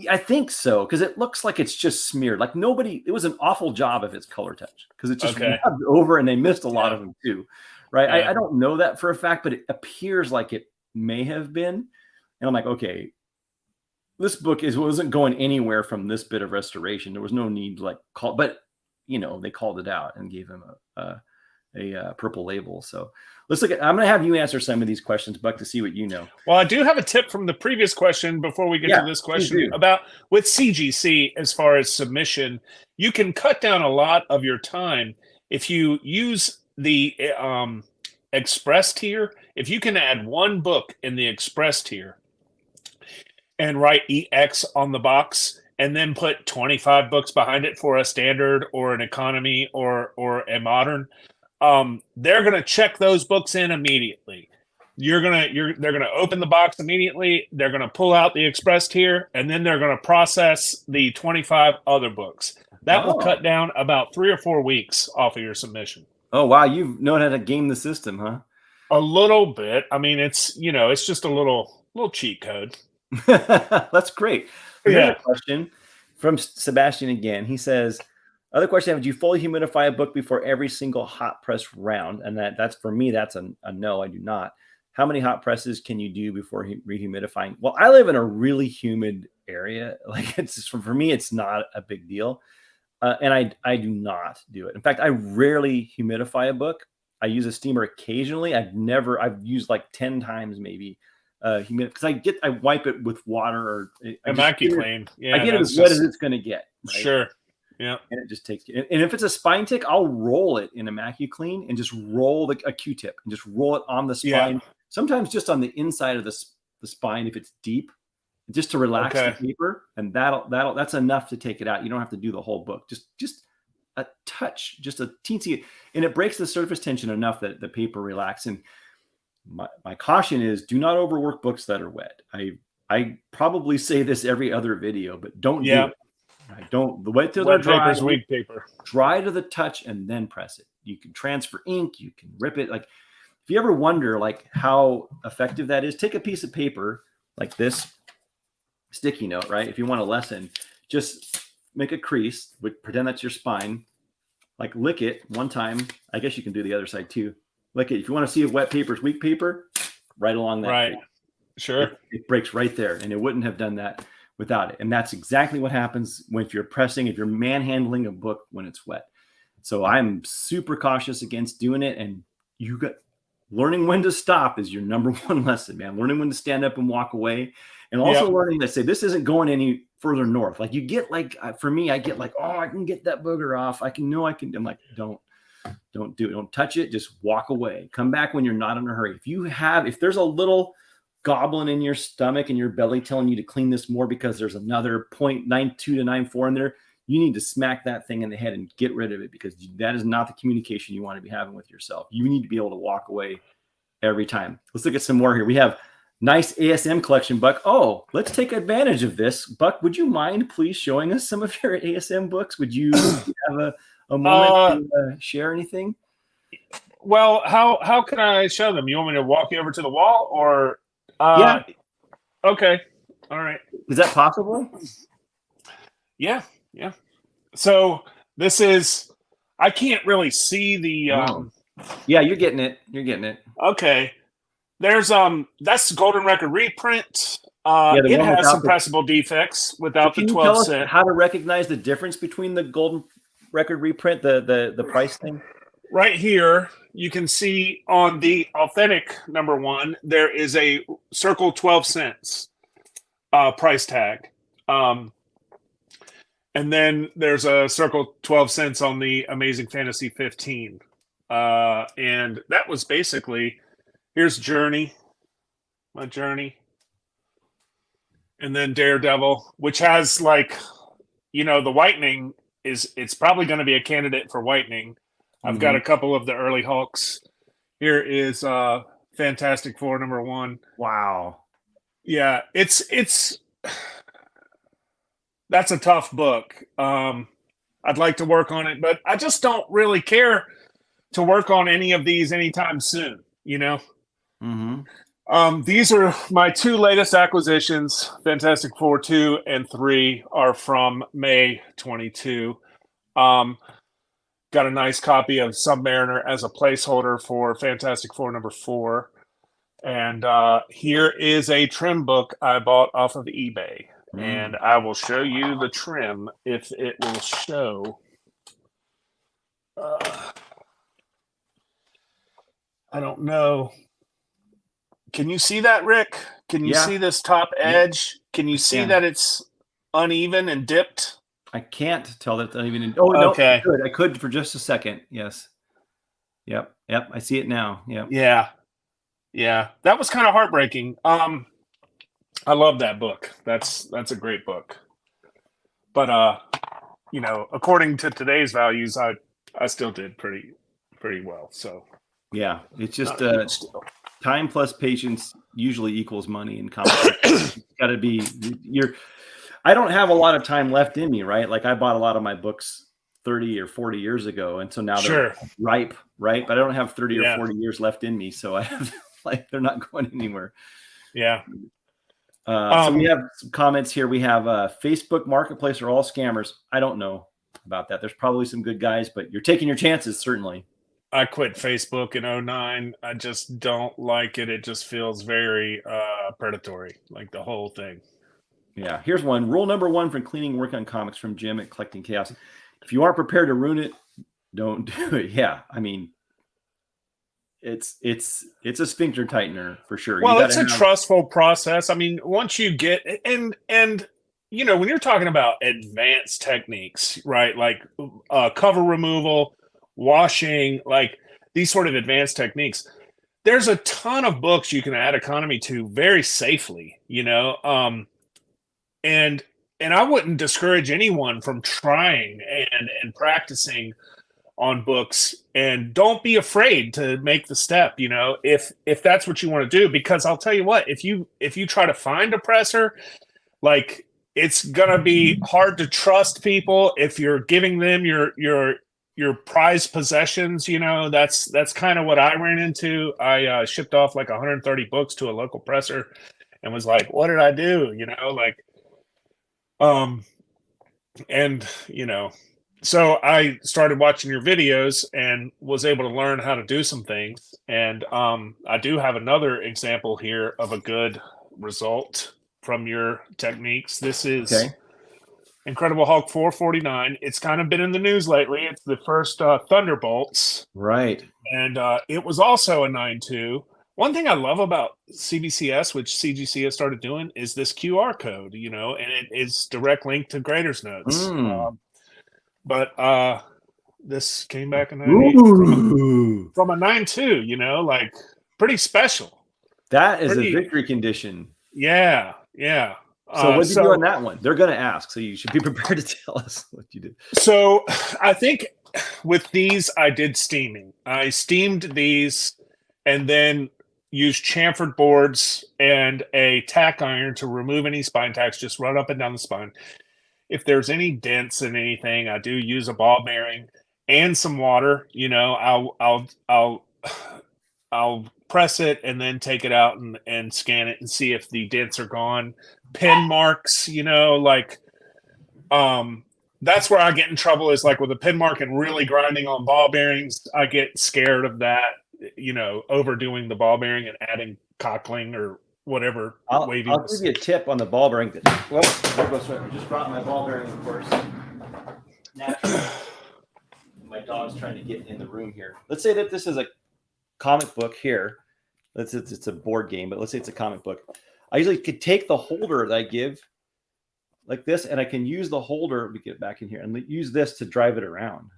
I think so, because it looks like it's just smeared. Like nobody, it was an awful job if it's color touch, because it just Okay. rubbed over, and they missed a lot Yeah. of them too, right? Yeah. I don't know that for a fact, but it appears like it may have been. And I'm like, okay, this book wasn't going anywhere from this bit of restoration. There was no need to like call, but you know, they called it out and gave him a purple label. So let's look at. I'm going to have you answer some of these questions, Buck, to see what you know. Well, I do have a tip from the previous question before we get to this question about with CGC as far as submission. You can cut down a lot of your time if you use the express tier. If you can add one book in the express tier and write EX on the box and then put 25 books behind it for a standard or an economy or a modern, they're going to check those books in immediately. They're going to open the box immediately. They're going to pull out the express tier, and then they're going to process the 25 other books. That will cut down about 3 or 4 weeks off of your submission. Oh, wow. You've known how to game the system, huh? A little bit. I mean, it's just a little cheat code. That's great. Here's Yeah. a question from Sebastian again. He says, other question, would you fully humidify a book before every single hot press round? And that's for me, that's a no, I do not. How many hot presses can you do before rehumidifying? Well, I live in a really humid area. Like it's just, for me, it's not a big deal. And I do not do it. In fact, I rarely humidify a book. I use a steamer occasionally. I've used like 10 times maybe. Because I wipe it with water or AccuClean. Yeah, I get it as wet as it's going to get. Right? Sure. Yeah. And it just takes. And if it's a spine tick, I'll roll it in a AccuClean and just roll a Q-tip and just roll it on the spine. Yeah. Sometimes just on the inside of the spine if it's deep, just to relax the paper, and that's enough to take it out. You don't have to do the whole book. Just a touch, just a teensy, and it breaks the surface tension enough that the paper relaxes. And my caution is, do not overwork books that are wet. I probably say this every other video, but don't do it. Right? Don't wait till they're dry. Paper's weak paper. Dry to the touch and then press it. You can transfer ink. You can rip it. Like if you ever wonder like how effective that is, take a piece of paper like this sticky note, right? If you want a lesson, just make a crease, pretend that's your spine, like lick it one time. I guess you can do the other side too. Lick it. If you want to see if wet paper is weak paper, right along that. Right. Sure. It breaks right there, and it wouldn't have done that without it. And that's exactly what happens if you're manhandling a book when it's wet. So I'm super cautious against doing it. And learning when to stop is your number one lesson, man. Learning when to stand up and walk away, and also Yep. learning to say this isn't going any further north. Like you get like, for me, I get like, oh, I can get that booger off. I can. I'm like, don't do it. Don't touch it. Just walk away. Come back when you're not in a hurry. If there's a little goblin in your stomach and your belly telling you to clean this more because there's another 0.92 to 94 in there, you need to smack that thing in the head and get rid of it, because that is not the communication you want to be having with yourself. You need to be able to walk away every time. Let's look at some more here. We have nice ASM collection, Buck. Oh, let's take advantage of this. Buck, would you mind please showing us some of your ASM books? Would you have a moment to share anything? Well, how can I show them? You want me to walk you over to the wall, or yeah? Okay, all right. Is that possible? Yeah. So this is. I can't really see the. Yeah, you're getting it. Okay. There's that's Golden Record reprint. It has some pressable defects without the 12 cent. How to recognize the difference between the Golden Record reprint, the price thing? Right here, you can see on the authentic #1, there is a circle 12 cents price tag. And then there's a circle 12 cents on the Amazing Fantasy 15. And that was basically, here's Journey, my Journey. And then Daredevil, which has like, the whitening it's probably going to be a candidate for whitening. I've got a couple of the early Hulks. Here is Fantastic Four #1. Wow. Yeah, that's a tough book. I'd like to work on it, but I just don't really care to work on any of these anytime soon, These are my two latest acquisitions. Fantastic Four 2 and 3 are from May 22. Got a nice copy of Submariner as a placeholder for Fantastic Four #4. And here is a trim book I bought off of eBay. And I will show you the trim if it will show. I don't know. Can you see that, Rick? Can you see this top edge? Can you see that it's uneven and dipped? I can't tell that uneven. Oh, no. Okay. I could for just a second. Yes. Yep. I see it now. Yeah. That was kind of heartbreaking. I love that book. That's a great book. But according to today's values, I still did pretty well. So yeah, it's just time plus patience usually equals money in comics. Got to be I don't have a lot of time left in me, right? Like I bought a lot of my books 30 or 40 years ago, and so now they're ripe, right? But I don't have 30 or 40 years left in me, so I have they're not going anywhere. Yeah. So we have some comments here. We have Facebook Marketplace are all scammers. I don't know about that. There's probably some good guys, but you're taking your chances, certainly. I quit Facebook in 2009. I just don't like it. It just feels very predatory, like the whole thing. Yeah. Here's one. Rule #1 for cleaning work on comics from Jim at Collecting Chaos. If you aren't prepared to ruin it, don't do it. Yeah. I mean, it's a sphincter tightener for sure. Well, it's a trustful process. I mean, once you get and when you're talking about advanced techniques, right? Like cover removal, washing, like these sort of advanced techniques, there's a ton of books you can add economy to very safely, and I wouldn't discourage anyone from trying and practicing on books, and don't be afraid to make the step, if that's what you want to do, because I'll tell you what, if you try to find a presser, like it's going to be hard to trust people if you're giving them your prized possessions, that's kind of what I ran into. I shipped off like 130 books to a local presser and was like, what did I do? So I started watching your videos and was able to learn how to do some things. And I do have another example here of a good result from your techniques. This is Incredible Hulk 449. It's kind of been in the news lately. It's the first Thunderbolts, Right. and it was also a 9.2. One thing I love about CBCS, which CGC has started doing, is this QR code, and it is direct link to Grader's Notes. But this came back in 98 from a 9.2, like pretty special. That is a victory condition. Yeah. So what did you do on that one? They're going to ask, so you should be prepared to tell us what you did. So I think with these, I did steaming. I steamed these and then used chamfered boards and a tack iron to remove any spine tacks, just run up and down the spine. If there's any dents in anything, I do use a ball bearing and some water. I'll press it and then take it out and scan it and see if the dents are gone. Pin marks, that's where I get in trouble, is like with a pin mark and really grinding on ball bearings. I get scared of that, overdoing the ball bearing and adding cockling or whatever. I'll give you a tip on the ball bearing. Well, I just brought my ball bearing, of course. Naturally, my dog's trying to get in the room here. Let's say that this is a comic book here. It's a board game, but let's say it's a comic book. I usually could take the holder that I give like this, and I can use the holder to get back in here and use this to drive it around.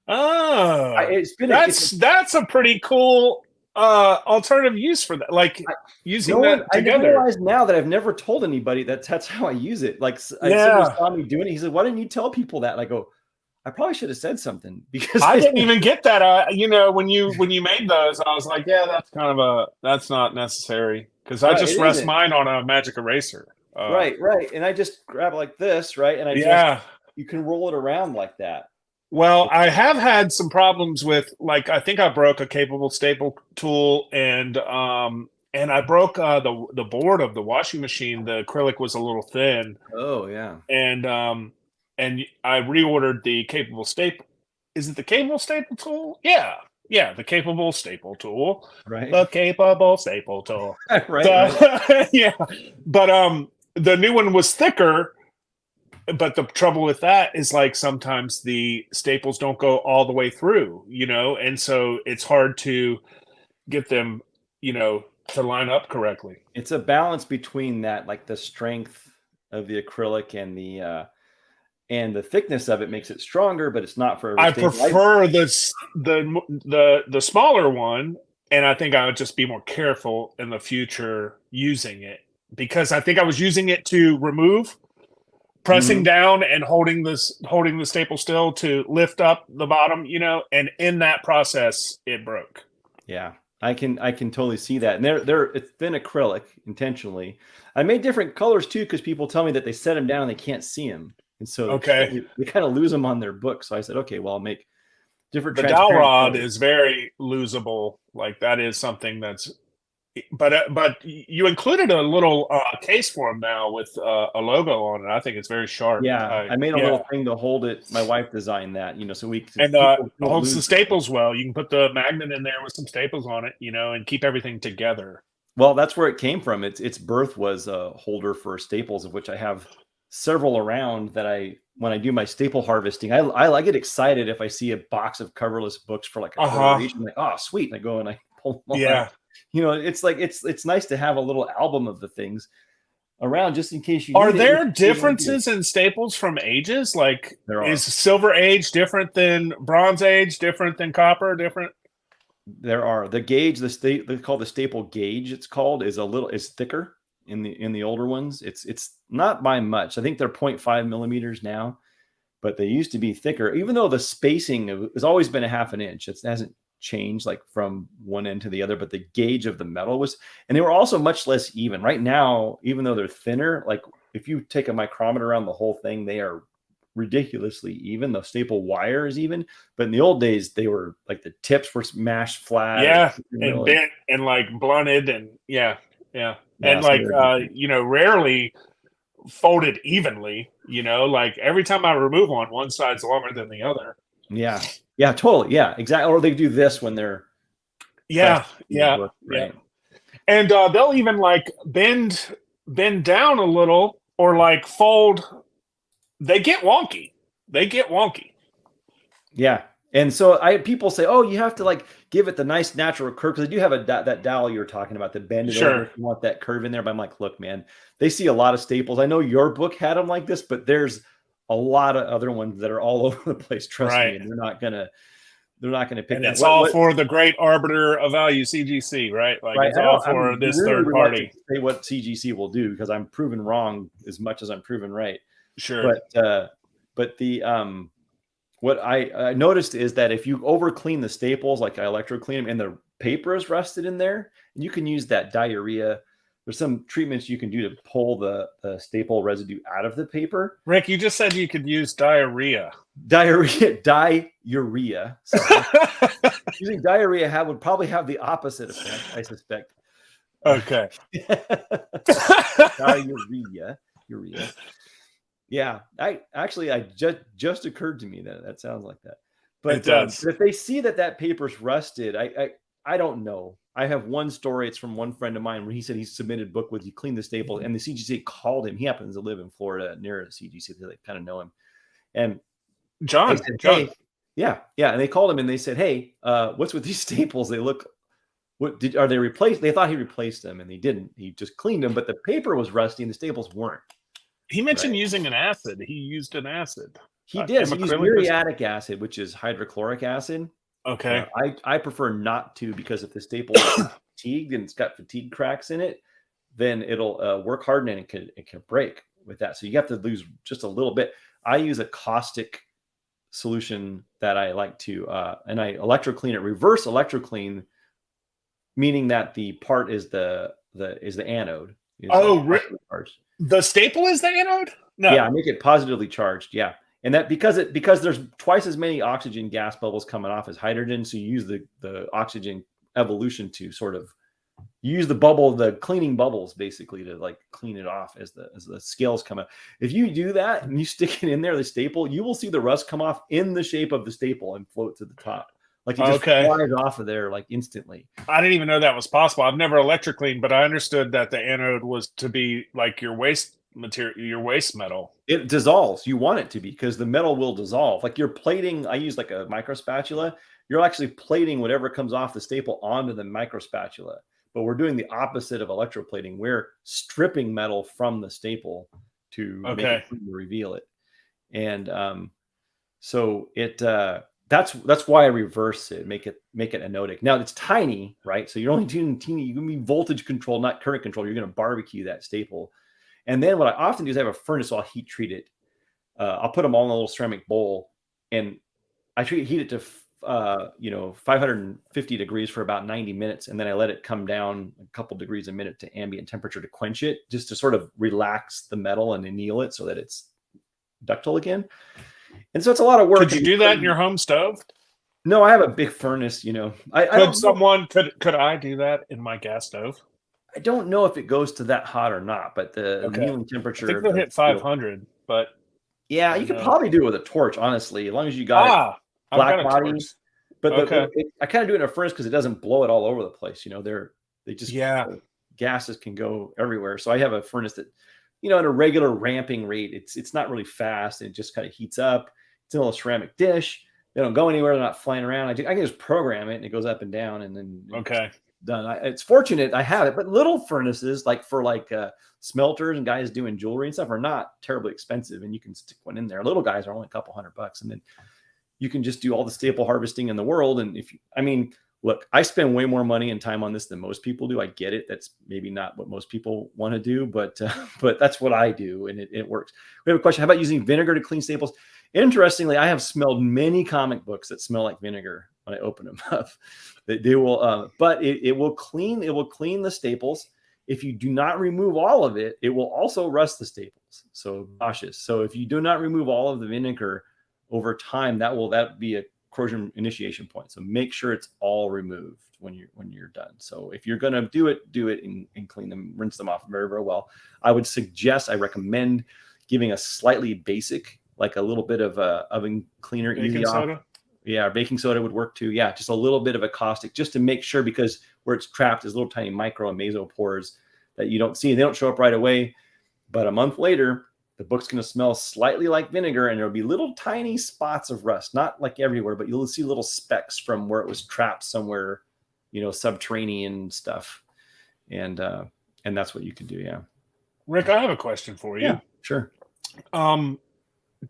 Oh, that's a pretty cool alternative use for that. Like using that together. I realize now that I've never told anybody that's how I use it. Like somebody saw me doing it. He said, "Why didn't you tell people that?" And I go, I probably should have said something, because I didn't even get that. When you made those, I was like, yeah, that's not necessary, because I just rest mine on a magic eraser. Right. And I just grab it like this, right? And you can roll it around like that. Well, I have had some problems with, I think I broke a capable staple tool, and I broke the board of the washing machine. The acrylic was a little thin. Oh yeah. And I reordered the capable staple. Is it the capable staple tool? Yeah, the capable staple tool. Right. The capable staple tool. right. Yeah. But the new one was thicker. But the trouble with that is, sometimes the staples don't go all the way through, and so it's hard to get them, to line up correctly. It's a balance between that, like the strength of the acrylic and the thickness of it makes it stronger, but it's not for everything. I prefer the smaller one, and I think I would just be more careful in the future using it, because I think I was using it to remove, pressing down and holding the staple still to lift up the bottom, and in that process it broke. Yeah. I can totally see that. And it's thin acrylic intentionally. I made different colors too, because people tell me that they set them down and they can't see them. And so they kind of lose them on their book. So I said, okay, well, I'll make different. The dowel rod is very losable. That is something that's, but you included a little case for them now with a logo on it. I think it's very sharp. Yeah, I made a little thing to hold it. My wife designed that, so we can. And holds the staples well. You can put the magnet in there with some staples on it, and keep everything together. Well, that's where it came from. Its birth was a holder for staples, of which I have several around. That when I do my staple harvesting, I get excited if I see a box of coverless books for a correlation. Like, oh, sweet! And I go and I pull them out. It's it's nice to have a little album of the things around, just in case you. Are there differences in staples from ages? Is silver age different than bronze age? Different than copper? Different? There are. The gauge, they call the staple gauge. It's called is thicker in the older ones. It's not by much. I think they're 0.5 millimeters now, but they used to be thicker. Even though the spacing has always been a half an inch, it hasn't changed from one end to the other, but the gauge of the metal was, and they were also much less even. Right now, even though they're thinner, if you take a micrometer around the whole thing, they are ridiculously even. The staple wire is even, but in the old days, they were the tips were mashed flat, and bent and blunted, and and rarely folded evenly. Every time I remove one side's longer than the other. Yeah, totally. Yeah, exactly. Or they do this when they're book, right? And they'll even bend down a little, or fold They get wonky. They get wonky. Yeah. And so people say, oh, you have to like give it the nice natural curve, because they do have that dowel you're talking about, the bend it over. If you want that curve in there. But I'm like, look, man, they see a lot of staples. I know your book had them like this, but there's a lot of other ones that are all over the place. Trust me, and they're not gonna pick and that. It's all for the great arbiter of value, CGC, right? Like it's all for this really third party. To say what CGC will do, because I'm proven wrong as much as I'm proven right. Sure. But the what I noticed is that if you over clean the staples, like I electro clean them, and the paper is rusted in there, and you can use that diarrhea. There's some treatments you can do to pull the staple residue out of the paper. Rick, you just said you could use diarrhea. Diarrhea. So using diarrhea would probably have the opposite effect, I suspect. Okay. Diarrhea. Urea. Yeah, just occurred to me that sounds like that. But if they see that paper's rusted, I don't know. I have one story. It's from one friend of mine where he said he submitted book with you clean the staples, and the CGC called him. He happens to live in Florida near the CGC. They kind of know him. And John, said, hey, yeah. And they called him and they said, hey, what's with these staples? They look. Are they replaced? They thought he replaced them, and he didn't. He just cleaned them, but the paper was rusty and the staples weren't. He mentioned using an acid. He used an acid. He did. He used muriatic acid, which is hydrochloric acid. Okay. I prefer not to, because if the staple is fatigued and it's got fatigue cracks in it, then it'll work harden and it can break with that. So you have to lose just a little bit. I use a caustic solution that I like to, and I electroclean it, reverse electroclean, meaning that the part is the anode. The staple is the anode? No. Yeah, I make it positively charged. Yeah. And that because there's twice as many oxygen gas bubbles coming off as hydrogen. So you use the oxygen evolution to sort of use the cleaning bubbles basically to like clean it off as the scales come out. If you do that and you stick it in there, the staple, you will see the rust come off in the shape of the staple and float to the top. Like it just flies off of there like instantly. I didn't even know that was possible. I've never electrocleaned, but I understood that the anode was to be like your waste material, your waste metal. It dissolves. You want it to be, because the metal will dissolve. Like you're plating. I use like a micro spatula. You're actually plating whatever comes off the staple onto the micro spatula. But we're doing the opposite of electroplating. We're stripping metal from the staple to make it reveal it. And so it. That's why I reverse it, make it anodic. Now it's tiny, right? So you're only doing teeny. You can be voltage control, not current control. You're going to barbecue that staple, and then what I often do is I have a furnace. So I'll heat treat it. I'll put them all in a little ceramic bowl, and I heat it to 550 degrees for about 90 minutes, and then I let it come down a couple degrees a minute to ambient temperature to quench it, just to sort of relax the metal and anneal it so that it's ductile again. And so it's a lot of work. Could you do that in your home stove? No, I have a big furnace. Could I do that in my gas stove? I don't know if it goes to that hot or not, but the annealing temperature. I think they'll hit 500, but yeah, you could probably do it with a torch, honestly, as long as you got it black body. But I kind of do it in a furnace because it doesn't blow it all over the place. Gases can go everywhere. So I have a furnace that, at a regular ramping rate, it's not really fast. It just kind of heats up. It's in a little ceramic dish. They don't go anywhere. They're not flying around. I can just program it, and it goes up and down, and then it's done. It's fortunate I have it, but little furnaces for smelters and guys doing jewelry and stuff are not terribly expensive, and you can stick one in there. Little guys are only a couple $100, and then you can just do all the staple harvesting in the world. And look, I spend way more money and time on this than most people do. I get it. That's maybe not what most people want to do, but that's what I do, and it works. We have a question. How about using vinegar to clean staples? Interestingly, I have smelled many comic books that smell like vinegar when I open them up. They will, but it will clean. It will clean the staples. If you do not remove all of it, it will also rust the staples. So cautious. So if you do not remove all of the vinegar over time, that be a corrosion initiation point. So make sure it's all removed when you're done. So if you're going to do it and clean them, rinse them off very, very well. I recommend giving a slightly basic, like a little bit of a oven cleaner, baking soda. Off. Yeah, baking soda would work too. Yeah, just a little bit of a caustic, just to make sure, because where it's trapped is little tiny micro and mesopores that you don't see. They don't show up right away, but a month later, The book's going to smell slightly like vinegar, and there'll be little tiny spots of rust, not like everywhere, but you'll see little specks from where it was trapped somewhere, subterranean stuff. And that's what you can do. Yeah. Rick, I have a question for you. Yeah, sure.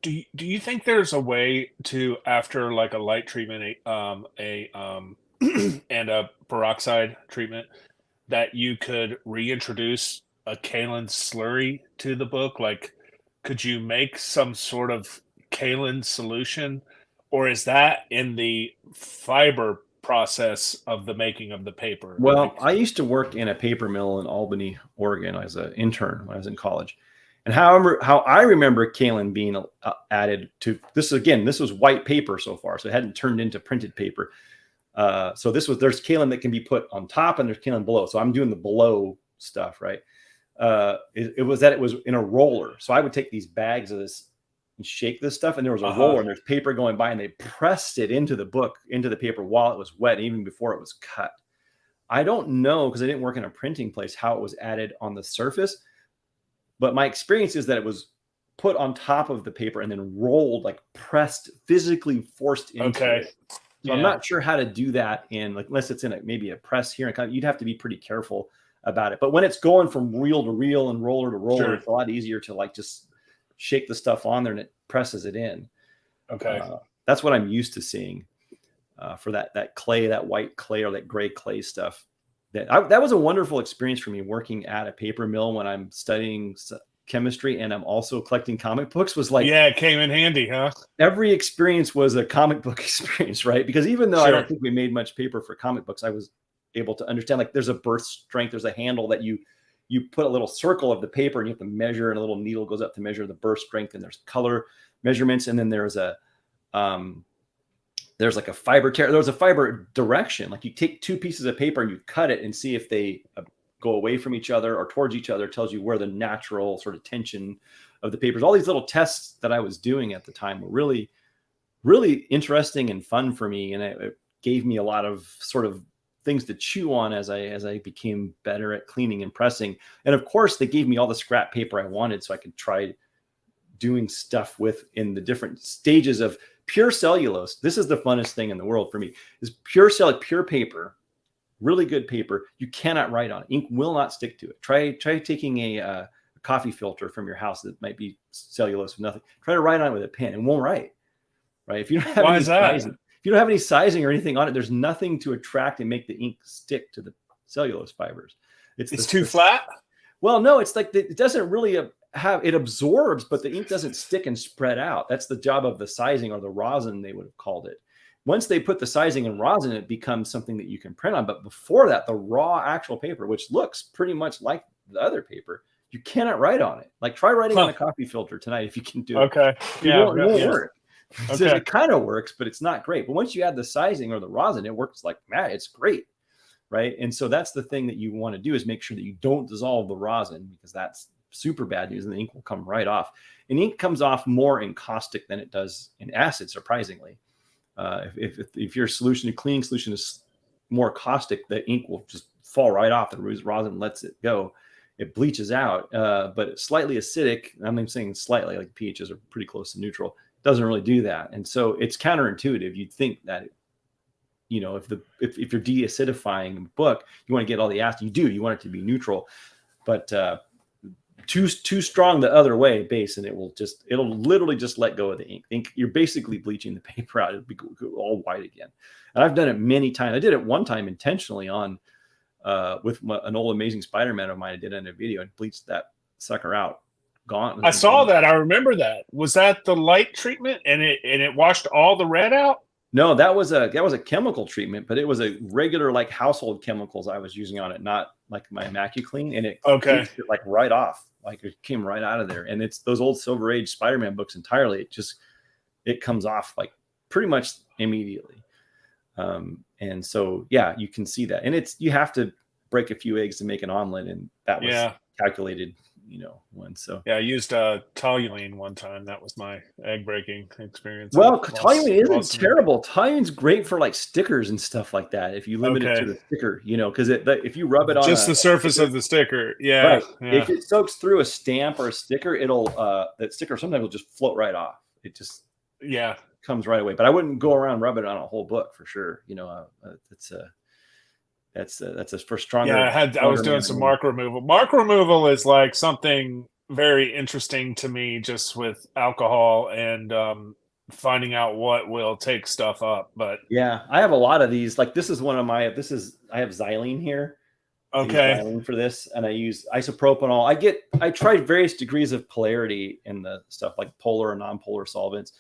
Do you think there's a way to, after like a light treatment, and a peroxide treatment, that you could reintroduce a Kalin slurry to the book? Like, could you make some sort of Kalin solution, or is that in the fiber process of the making of the paper? Well, I used to work in a paper mill in Albany, Oregon as an intern when I was in college. And how I remember Kalin being added to this, again, this was white paper so far, so it hadn't turned into printed paper. So there's Kalin that can be put on top and there's Kalin below. So I'm doing the below stuff, right? It was in a roller. So I would take these bags of this and shake this stuff, and there was a roller and there's paper going by, and they pressed it into the paper while it was wet, even before it was cut. I don't know, because I didn't work in a printing place, how it was added on the surface. But my experience is that it was put on top of the paper and then rolled, like pressed, physically forced into it. So I'm not sure how to do that unless it's in maybe a press here. You'd have to be pretty careful about it. But when it's going from reel to reel and roller to roller, it's a lot easier to just shake the stuff on there and it presses it in. Okay. That's what I'm used to seeing for that clay, that white clay or that gray clay stuff. That was a wonderful experience for me, working at a paper mill when I'm studying chemistry and I'm also collecting comic books. It came in handy, huh? Every experience was a comic book experience, right? Because even though I don't think we made much paper for comic books, I was able to understand, there's a burst strength, there's a handle that you put a little circle of the paper and you have to measure, and a little needle goes up to measure the burst strength, and there's color measurements, and then there's a fiber tear. There was a fiber direction. Like, you take two pieces of paper and you cut it and see if they go away from each other or towards each other. It tells you where the natural sort of tension of the papers. All these little tests that I was doing at the time were really, really interesting and fun for me. And it gave me a lot of sort of things to chew on as I became better at cleaning and pressing. And of course, they gave me all the scrap paper I wanted so I could try doing stuff with in the different stages of pure cellulose. This is the funnest thing in the world for me, is pure paper, really good paper. You cannot write on it. Ink will not stick to it. Try taking a coffee filter from your house that might be cellulose with nothing. Try to write on it with a pen. It won't write, right? If you don't have Why is that? Sizing, if you don't have any sizing or anything on it, there's nothing to attract and make the ink stick to the cellulose fibers. It's too flat? Well, no, it's like it doesn't really it absorbs, but the ink doesn't stick and spread out. That's the job of the sizing, or the rosin, they would have called it. Once they put the sizing and rosin, it becomes something that you can print on. But before that, the raw actual paper, which looks pretty much like the other paper, you cannot write on it. Like, try writing on a coffee filter tonight if you can do it. Okay. It won't work. Okay. So it kind of works, but it's not great. But once you add the sizing or the rosin, it works like mad. It's great, right? And so that's the thing that you want to do, is make sure that you don't dissolve the rosin, because that's super bad news, and the ink will come right off. And ink comes off more in caustic than it does in acid, surprisingly. If your cleaning solution is more caustic, the ink will just fall right off. The rosin lets it go. It bleaches out, but it's slightly acidic. I'm saying slightly, like pHs are pretty close to neutral. It doesn't really do that. And so it's counterintuitive. You'd think that, if you're deacidifying a book, you want to get all the acid. You want it to be neutral, but too strong the other way base, and it'll literally just let go of the ink. You're basically bleaching the paper out. It'll be all white again. And I've done it many times. I did it one time intentionally with an old Amazing Spider-Man of mine. I did it in a video and bleached that sucker out. Gone. I saw that. I remember that. Was that the light treatment and it washed all the red out? No, that was a chemical treatment, but it was a regular, like, household chemicals I was using on it, not like my MacuClean, and it bleached it like right off. Like, it came right out of there. And it's those old Silver Age Spider-Man books entirely. It comes off like pretty much immediately. And so, yeah, you can see that. And you have to break a few eggs to make an omelet. And that was calculated one. So yeah, I used toluene one time. That was my egg breaking experience. well, toluene isn't terrible. Toluene's great for like stickers and stuff like that. If you limit it to the sticker, because if you rub it on just the surface of the sticker, yeah, right. If it soaks through a stamp or a sticker, it'll that sticker sometimes will just float right off. It just comes right away. But I wouldn't go around rubbing it on a whole book for sure. That's for stronger. Yeah, I was doing some mark removal. Mark removal is like something very interesting to me, just with alcohol and finding out what will take stuff up. But yeah, I have a lot of these. Like this is one of my. I have xylene here. Okay. Xylene for this, and I use isopropanol. I tried various degrees of polarity in the stuff, like polar and non-polar solvents,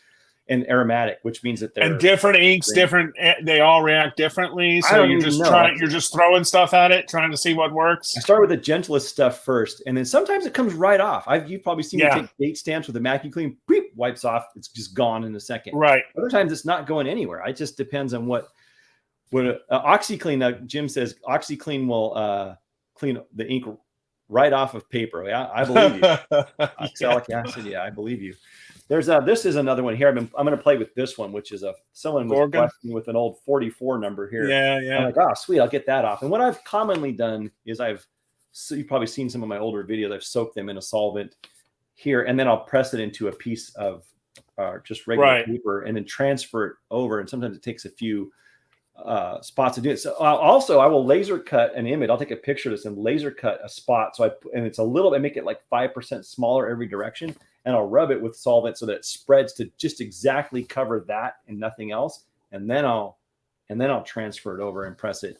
and aromatic, which means that they're different inks, different. They all react differently. So you're just throwing stuff at it, trying to see what works. I start with the gentlest stuff first, and then sometimes it comes right off. You've probably seen me take date stamps with a MacuClean, beep, wipes off. It's just gone in a second. Right. Other times it's not going anywhere. It just depends on what OxyClean. Jim says OxyClean will clean the ink right off of paper. Yeah, I believe you. Oxalic acid. Yeah, I believe you. This is another one here. I'm going to play with this one, which is someone was questioning with an old 44 number here. Yeah. I'm like, oh, sweet, I'll get that off. And what I've commonly done is you've probably seen some of my older videos. I've soaked them in a solvent here, and then I'll press it into a piece of just regular paper, and then transfer it over. And sometimes it takes a few spots to do it. So I will laser cut an image. I'll take a picture of this and laser cut a spot. And it's a little, I make it like 5% smaller every direction. And I'll rub it with solvent so that it spreads to just exactly cover that and nothing else. And then I'll transfer it over and press it.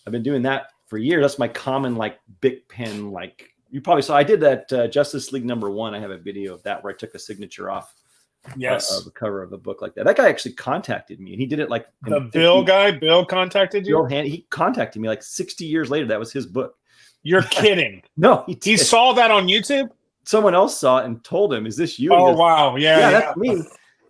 I've been doing that for years. That's my common like Bic pen. Like you probably saw, I did that Justice League #1. I have a video of that where I took a signature off of the cover of the book like that. That guy actually contacted me, and he did it like the Bill guy. Bill contacted you. He contacted me like 60 years later. That was his book. You're kidding? No, he saw that on YouTube. Someone else saw it and told him, "Is this you?" Oh, wow. Yeah, that's me.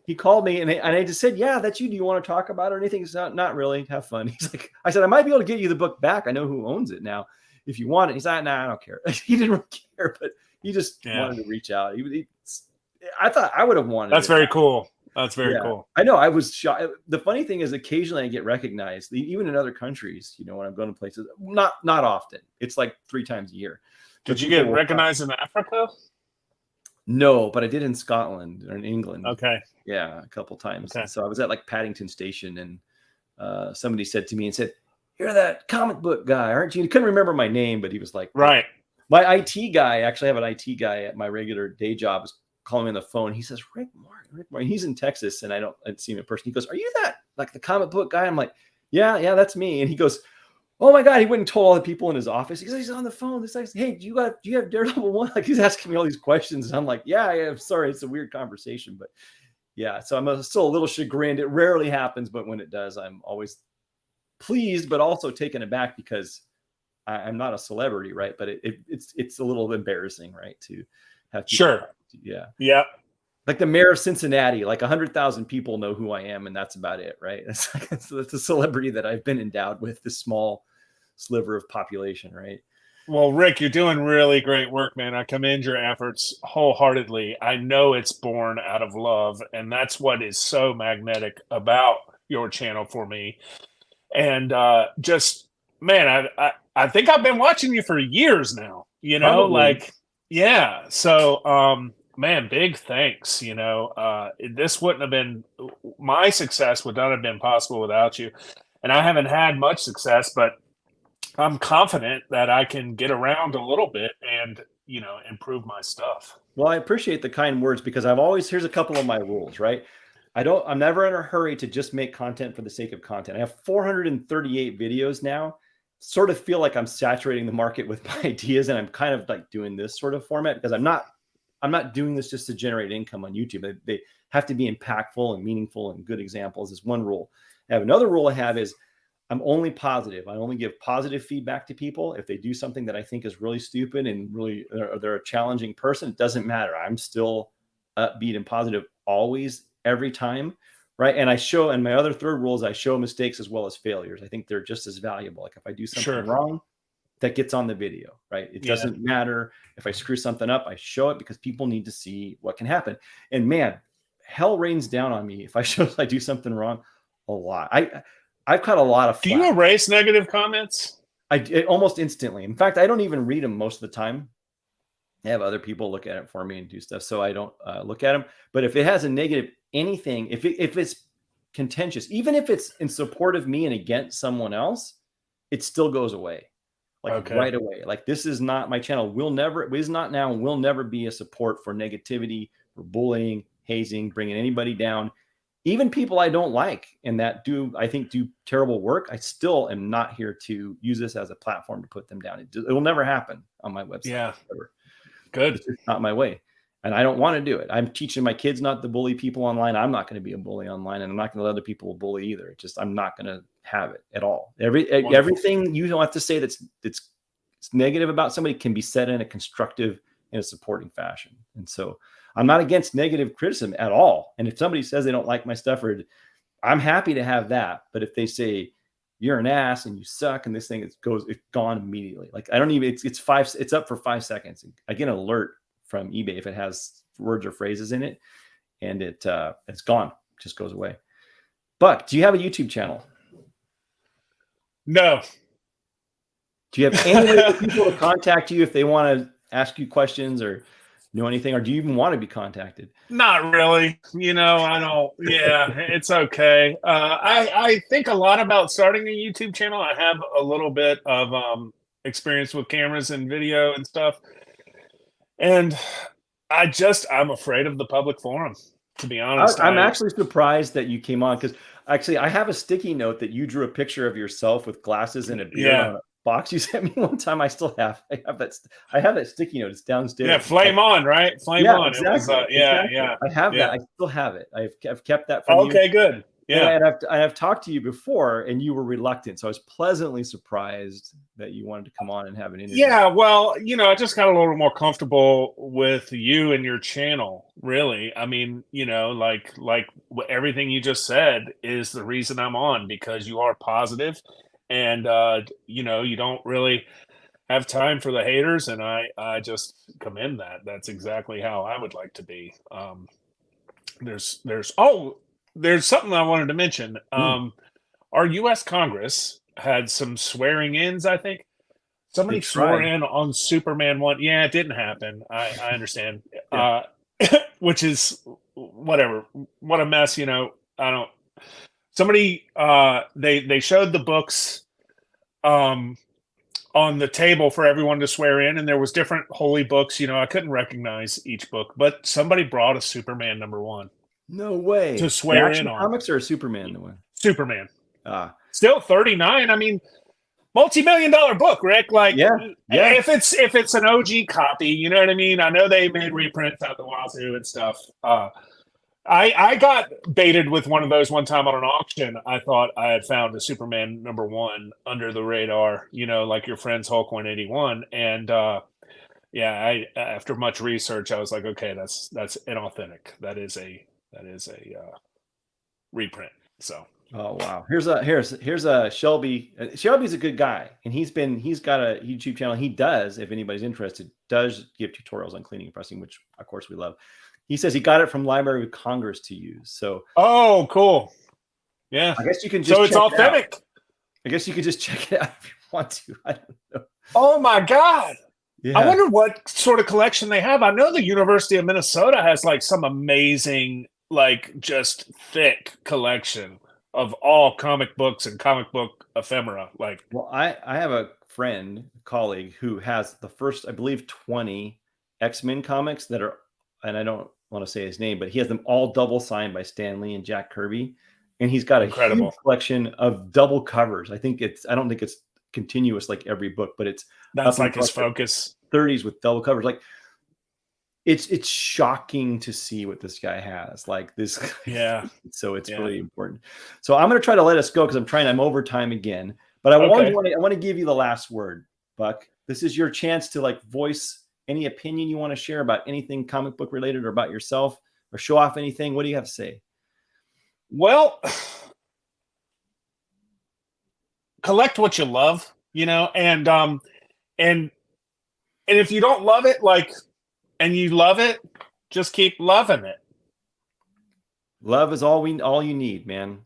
He called me and I just said, "Yeah, that's you. Do you want to talk about it or anything?" He's not really. Have fun. He's like, I said, "I might be able to get you the book back. I know who owns it now. If you want it." He's like, "Nah, I don't care." He didn't really care, but he just wanted to reach out. I thought I would have wanted. That's very cool. That's very cool. I know. I was shocked. The funny thing is, occasionally I get recognized, even in other countries. When I'm going to places, not often. It's like 3 times a year. Did you get recognized in Africa? No, but I did in Scotland or in England. Okay. Yeah, a couple times. Okay. So I was at like Paddington Station, and somebody said to me and said, "You're that comic book guy, aren't you?" He couldn't remember my name, but he was like, "Right." My IT guy, actually, I have an IT guy at my regular day job, is calling me on the phone. He says, Rick Morgan. He's in Texas, and I'd seen him in person. He goes, "Are you that like the comic book guy?" I'm like, yeah, that's me. And he goes, "Oh my God," he went and told all the people in his office. He goes, "He's on the phone. This guy's, hey, do you have Daredevil 1?" Like he's asking me all these questions. And I'm like, yeah, sorry. It's a weird conversation, but yeah. So I'm still a little chagrined. It rarely happens, but when it does, I'm always pleased, but also taken aback because I'm not a celebrity, right? But it's a little embarrassing, right? To have people yeah. Like the mayor of Cincinnati, like 100,000 people know who I am, and that's about it, right? It's like it's a celebrity that I've been endowed with, this small sliver of population, right? Well, Rick, you're doing really great work, man. I commend your efforts wholeheartedly. I know it's born out of love, and that's what is so magnetic about your channel for me. And just, man, I think I've been watching you for years now, Probably. yeah. So, man, big thanks. This wouldn't have been, my success would not have been possible without you. And I haven't had much success, but I'm confident that I can get around a little bit and, improve my stuff. Well, I appreciate the kind words because here's a couple of my rules, right? I'm never in a hurry to just make content for the sake of content. I have 438 videos now. Sort of feel like I'm saturating the market with my ideas, and I'm kind of like doing this sort of format because I'm not doing this just to generate income on YouTube. They have to be impactful and meaningful and good examples is one rule. I have another rule I have is I'm only positive. I only give positive feedback to people. If they do something that I think is really stupid and really they're a challenging person, it doesn't matter. I'm still upbeat and positive always, every time, right? And and my other third rule is I show mistakes as well as failures. I think they're just as valuable. Like if I do something wrong, that gets on the video, right? It doesn't matter if I screw something up, I show it because people need to see what can happen. And man, hell rains down on me if I show I do something wrong a lot. I've caught a lot of flack. Do you erase negative comments? Almost instantly. In fact, I don't even read them most of the time. I have other people look at it for me and do stuff, so I don't look at them. But if it has a negative anything, if it's contentious, even if it's in support of me and against someone else, it still goes away. Like right away. Like, this is not my channel. Will never be a support for negativity, for bullying, hazing, bringing anybody down. Even people I don't like and that I think do terrible work, I still am not here to use this as a platform to put them down. It will never happen on my website. Yeah. Ever. Good. It's just not my way. And I don't want to do it. I'm teaching my kids not to bully people online. I'm not going to be a bully online, and I'm not going to let other people bully either. It's just, I'm not going to have it at all. Everything you don't have to say that's negative about somebody can be said in a constructive, in a supporting fashion. And so I'm not against negative criticism at all. And if somebody says they don't like my stuff, I'm happy to have that. But if they say you're an ass and you suck and this thing, it's gone immediately. Like, I don't even, it's up for 5 seconds. I get an alert from eBay if it has words or phrases in it, and it's gone, it just goes away. Buck, do you have a YouTube channel? No. Do you have any way for people to contact you if they want to ask you questions or know anything, or do you even want to be contacted? Not really. I don't. Yeah, it's okay. I think a lot about starting a YouTube channel. I have a little bit of experience with cameras and video and stuff. And I'm afraid of the public forum, to be honest. I'm actually surprised that you came on, because actually I have a sticky note that you drew a picture of yourself with glasses and a beard on a box you sent me one time. I still have. I have that sticky note. It's downstairs. Yeah, flame on, right? Flame on. Exactly. It was, exactly. I have that. I still have it. I've kept that from you. Okay, good. Yeah, and I've talked to you before, and you were reluctant, so I was pleasantly surprised that you wanted to come on and have an interview. Yeah, well, I just got a little more comfortable with you and your channel. Really, I mean, like everything you just said is the reason I'm on, because you are positive, and you don't really have time for the haters, and I just commend that. That's exactly how I would like to be. There's something I wanted to mention. Our U.S. Congress had some swearing-ins, I think. Somebody swore in on Superman 1. Yeah, it didn't happen. I understand. Yeah. Which is whatever. What a mess, Somebody, they showed the books on the table for everyone to swear in, and there was different holy books. I couldn't recognize each book, but somebody brought a Superman #1. No way. To swear in on. Comics or a Superman one? Superman. Still 39. I mean, multi-million-dollar book, Rick. Like, if it's an OG copy, you know what I mean? I know they made reprints out the wazoo and stuff. I got baited with one of those one time on an auction. I thought I had found a Superman #1 under the radar, like your friend's Hulk 181. And after much research, I was like, okay, that's inauthentic. That is a reprint. So. Oh wow! Here's a Shelby. Shelby's a good guy, and he's got a YouTube channel. He does, if anybody's interested, does give tutorials on cleaning and pressing, which of course we love. He says he got it from Library of Congress to use. So. Oh, cool. Yeah. I guess you can just. So it's authentic. I guess you could just check it out if you want to. I don't know. Oh my God. Yeah. I wonder what sort of collection they have. I know the University of Minnesota has like some amazing, like just thick collection of all comic books and comic book ephemera. Like, well, I have a colleague who has the first, I believe, 20 X-Men comics that are, and I don't want to say his name, but he has them all double signed by Stan Lee and Jack Kirby. And he's got a huge collection of double covers. I don't think it's continuous like every book, but that's like his focus. 30s with double covers. Like, it's shocking to see what this guy has. Like this. Yeah. So it's really important. So I'm going to try to let us go because I'm over time again. But I want to give you the last word, Buck. This is your chance to like voice any opinion you want to share about anything comic book related or about yourself, or show off anything. What do you have to say? Well, collect what you love, and and if you don't love it, like, and you love it, just keep loving it. Love is all you need, man.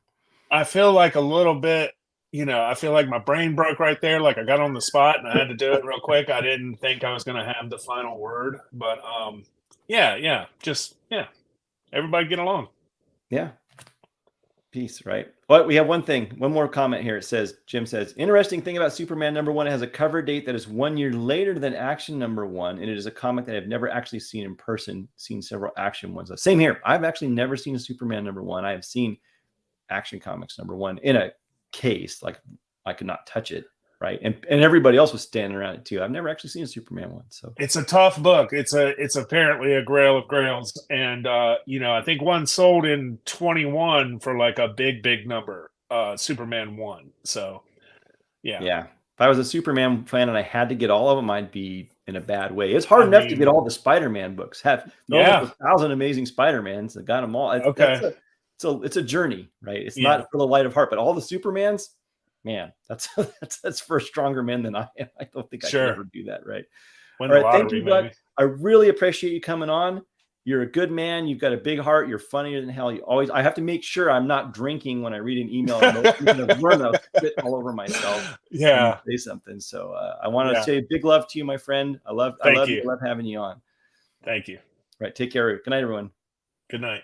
I feel like a little bit, I feel like my brain broke right there. Like I got on the spot and I had to do it real quick. I didn't think I was going to have the final word, but just everybody get along. Yeah. Peace, right? But we have one more comment here. It says, Jim says, interesting thing about Superman #1, it has a cover date that is 1 year later than Action #1, and it is a comic that I've never actually seen in person, seen several Action ones. Same here. I've actually never seen a Superman #1. I have seen Action Comics #1 in a case, like I could not touch it, right? And everybody else was standing around it too. I've never actually seen a Superman one. So it's a tough book. It's apparently a grail of grails, and I think one sold in 21 for like a big number. Superman 1. So yeah. If I was a Superman fan and I had to get all of them, I'd be in a bad way. It's hard enough to get all the Spider-Man books. Have 1,000 amazing Spider-Mans that got them all. Okay. It's a journey, right? It's not for the light of heart, but all the Supermans, man, that's for stronger men than I am. I don't think I can ever do that, right? All right, thank you, Doug. I really appreciate you coming on. You're a good man. You've got a big heart. You're funnier than hell. I have to make sure I'm not drinking when I read an email. I'll spit all over myself. Yeah. Say something. So I want to say big love to you, my friend. I love you. I love having you on. Thank you. Right. Take care. Good night, everyone. Good night.